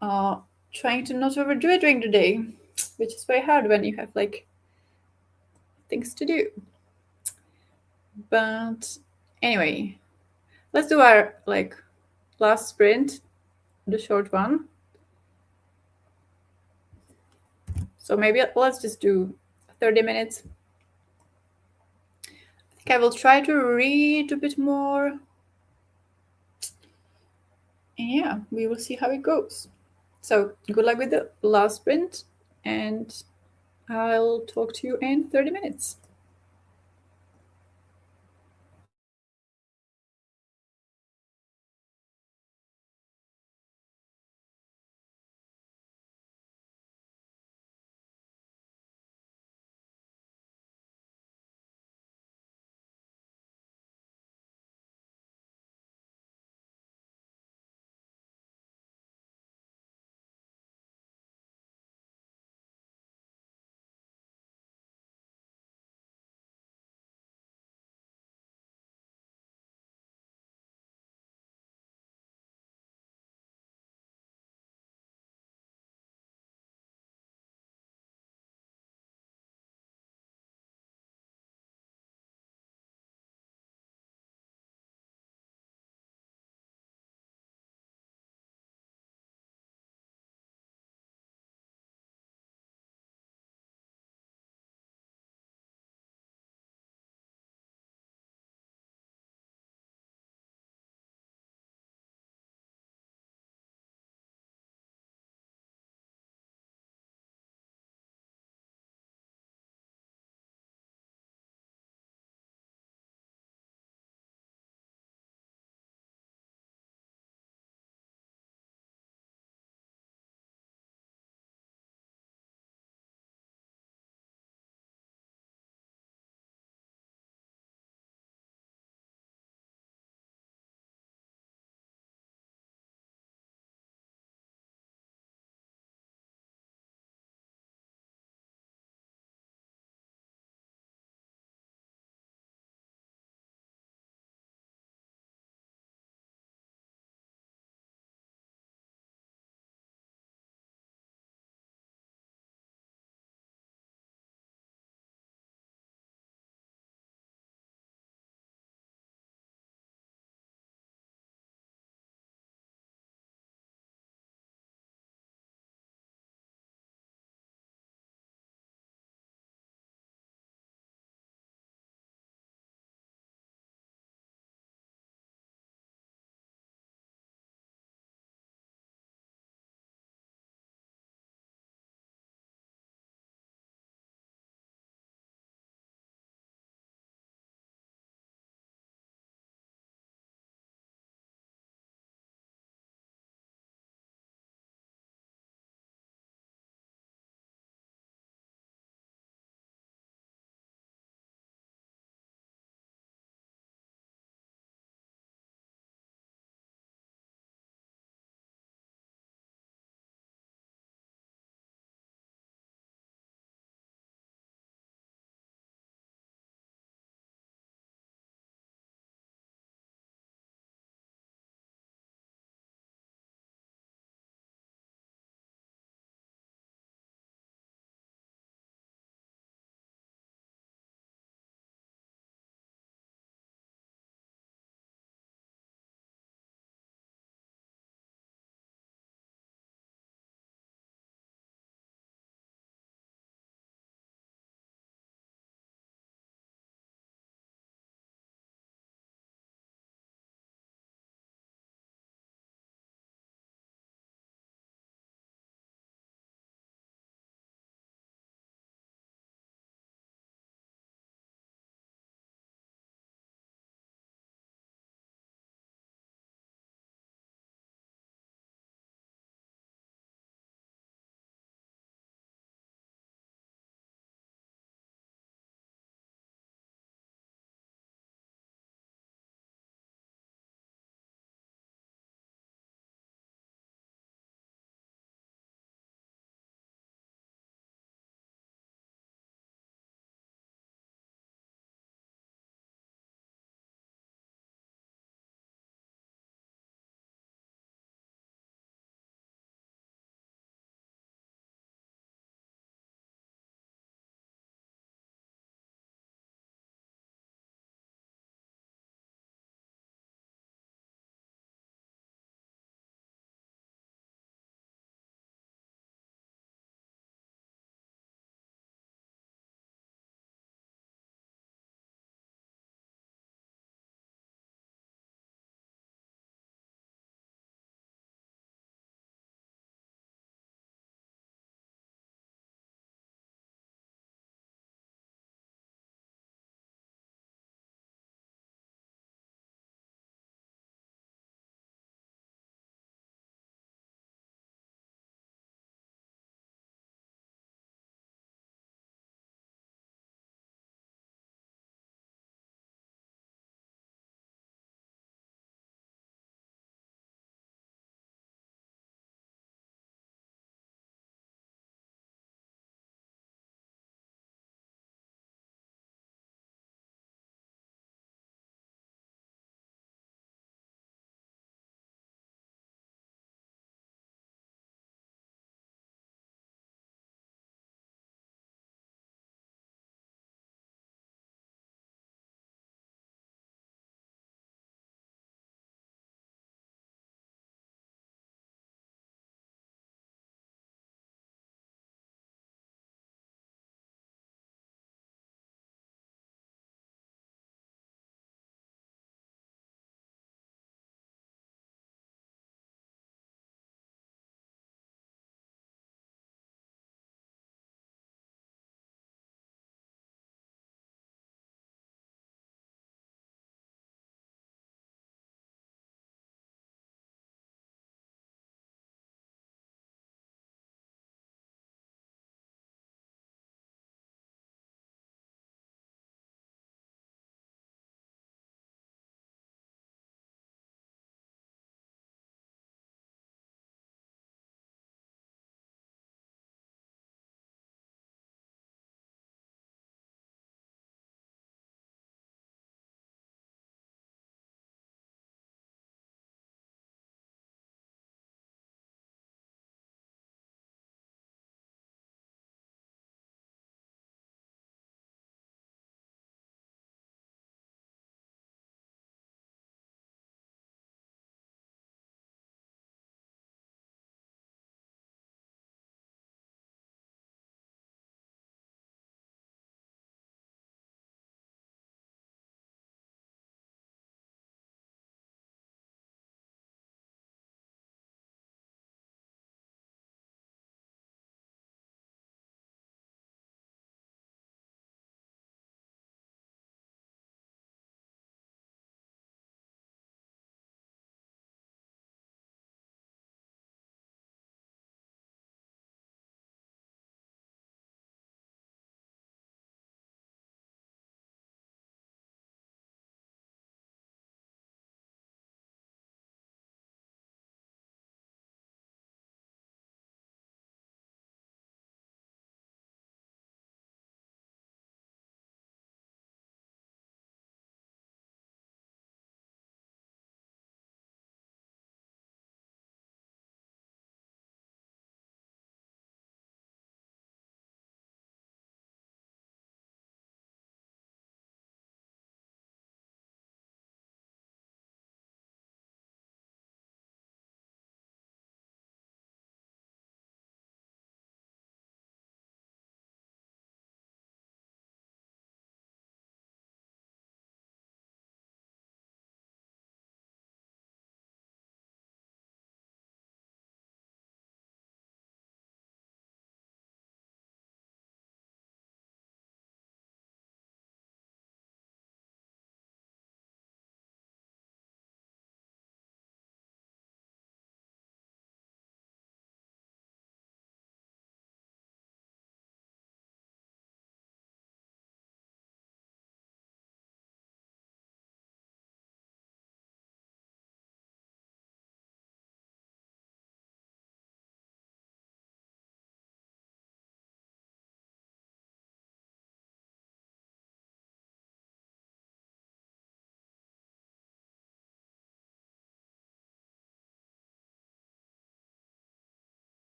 uh trying to not overdo it during the day, which is very hard when you have like things to do. But anyway, let's do our like last sprint, the short one. So maybe let's just do 30 minutes. I think I will try to read a bit more. And yeah, we will see how it goes. So good luck with the last sprint, and I'll talk to you in 30 minutes.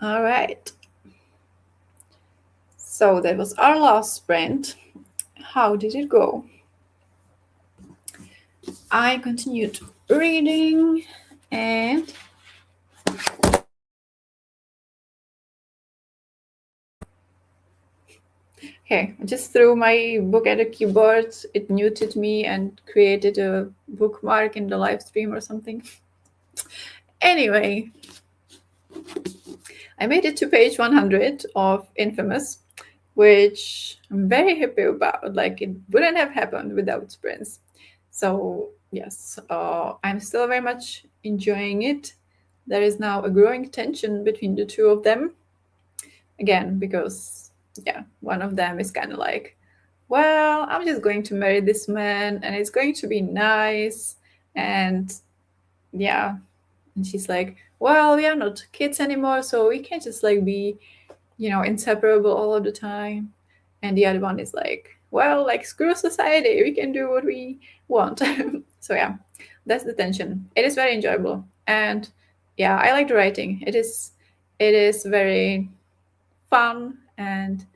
All right. So that was our last sprint. How did it go? I continued reading and okay, I just threw my book at a keyboard. It muted me and created a bookmark in the live stream or something. Anyway, I made it to page 100 of Infamous, which I'm very happy about. Like, it wouldn't have happened without sprints. So, yes, I'm still very much enjoying it. There is now a growing tension between the two of them. Again, because, yeah, one of them is kind of like, well, I'm just going to marry this man and it's going to be nice. And yeah, and she's like, well, we are not kids anymore, so we can't just like be, inseparable all of the time. And the other one is like, well, like, screw society, we can do what we want. So yeah, that's the tension. It is very enjoyable. And yeah, I like the writing. It is very fun, and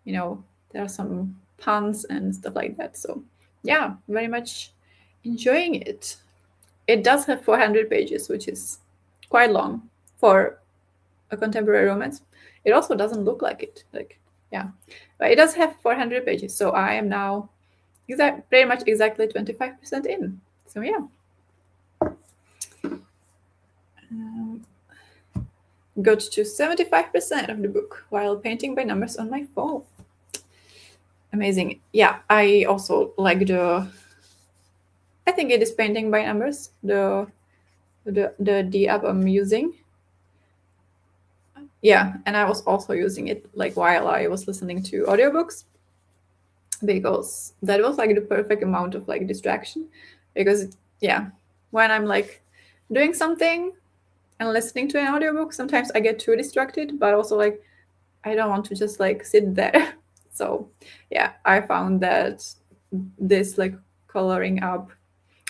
there are some puns and stuff like that. So yeah, very much enjoying it. It does have 400 pages, which is quite long for a contemporary romance. It also doesn't look like it. Like, yeah, but it does have 400 pages. So I am now pretty much exactly 25% in. So yeah. Got to 75% of the book while painting by numbers on my phone. Amazing. Yeah, I also like I think it is painting by numbers, the app I'm using. Yeah, and I was also using it like while I was listening to audiobooks, because that was like the perfect amount of like distraction. Because yeah, when I'm like doing something and listening to an audiobook, sometimes I get too distracted, but also like I don't want to just like sit there. So yeah, I found that this like coloring app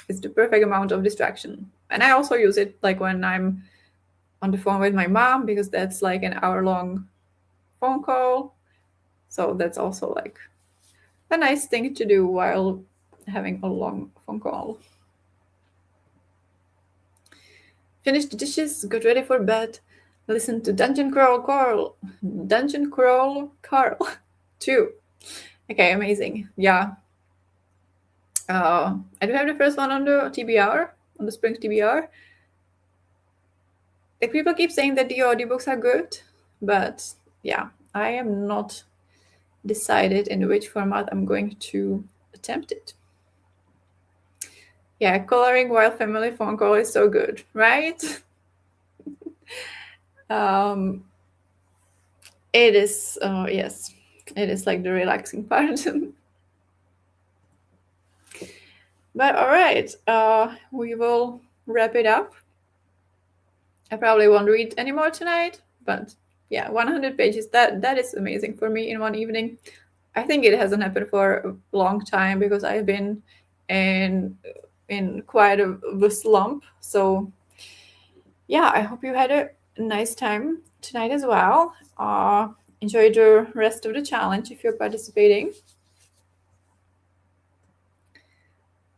is the perfect amount of distraction. And I also use it like when I'm on the phone with my mom, because that's like an hour-long phone call. So that's also like a nice thing to do while having a long phone call. Finish the dishes, get ready for bed, listen to Dungeon Crawl Carl 2. Okay, amazing. Yeah. I do have the first one on the TBR, on the Spring TBR. Like, people keep saying that the audiobooks are good, but yeah, I am not decided in which format I'm going to attempt it. Yeah, coloring while family phone call is so good, right? It is, yes, it is like the relaxing part. But all right, we will wrap it up. I probably won't read anymore tonight, but yeah, 100 pages, that is amazing for me in one evening. I think it hasn't happened for a long time, because I've been in quite a slump. So yeah, I hope you had a nice time tonight as well. Enjoy the rest of the challenge if you're participating.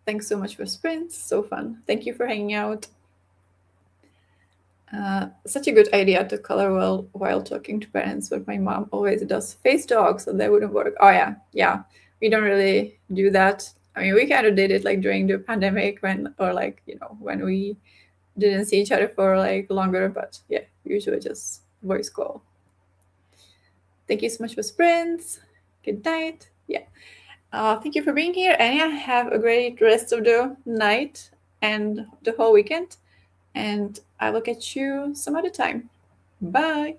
Thanks so much for sprints. So fun. Thank you for hanging out. Such a good idea to color while talking to parents, but my mom always does face talk, so that wouldn't work. Oh yeah. We don't really do that. I mean, we kind of did it like during the pandemic when we didn't see each other for like longer, but yeah, usually just voice call. Thank you so much for sprints. Good night. Yeah. Thank you for being here, and yeah, have a great rest of the night and the whole weekend. And I will catch you some other time. Bye.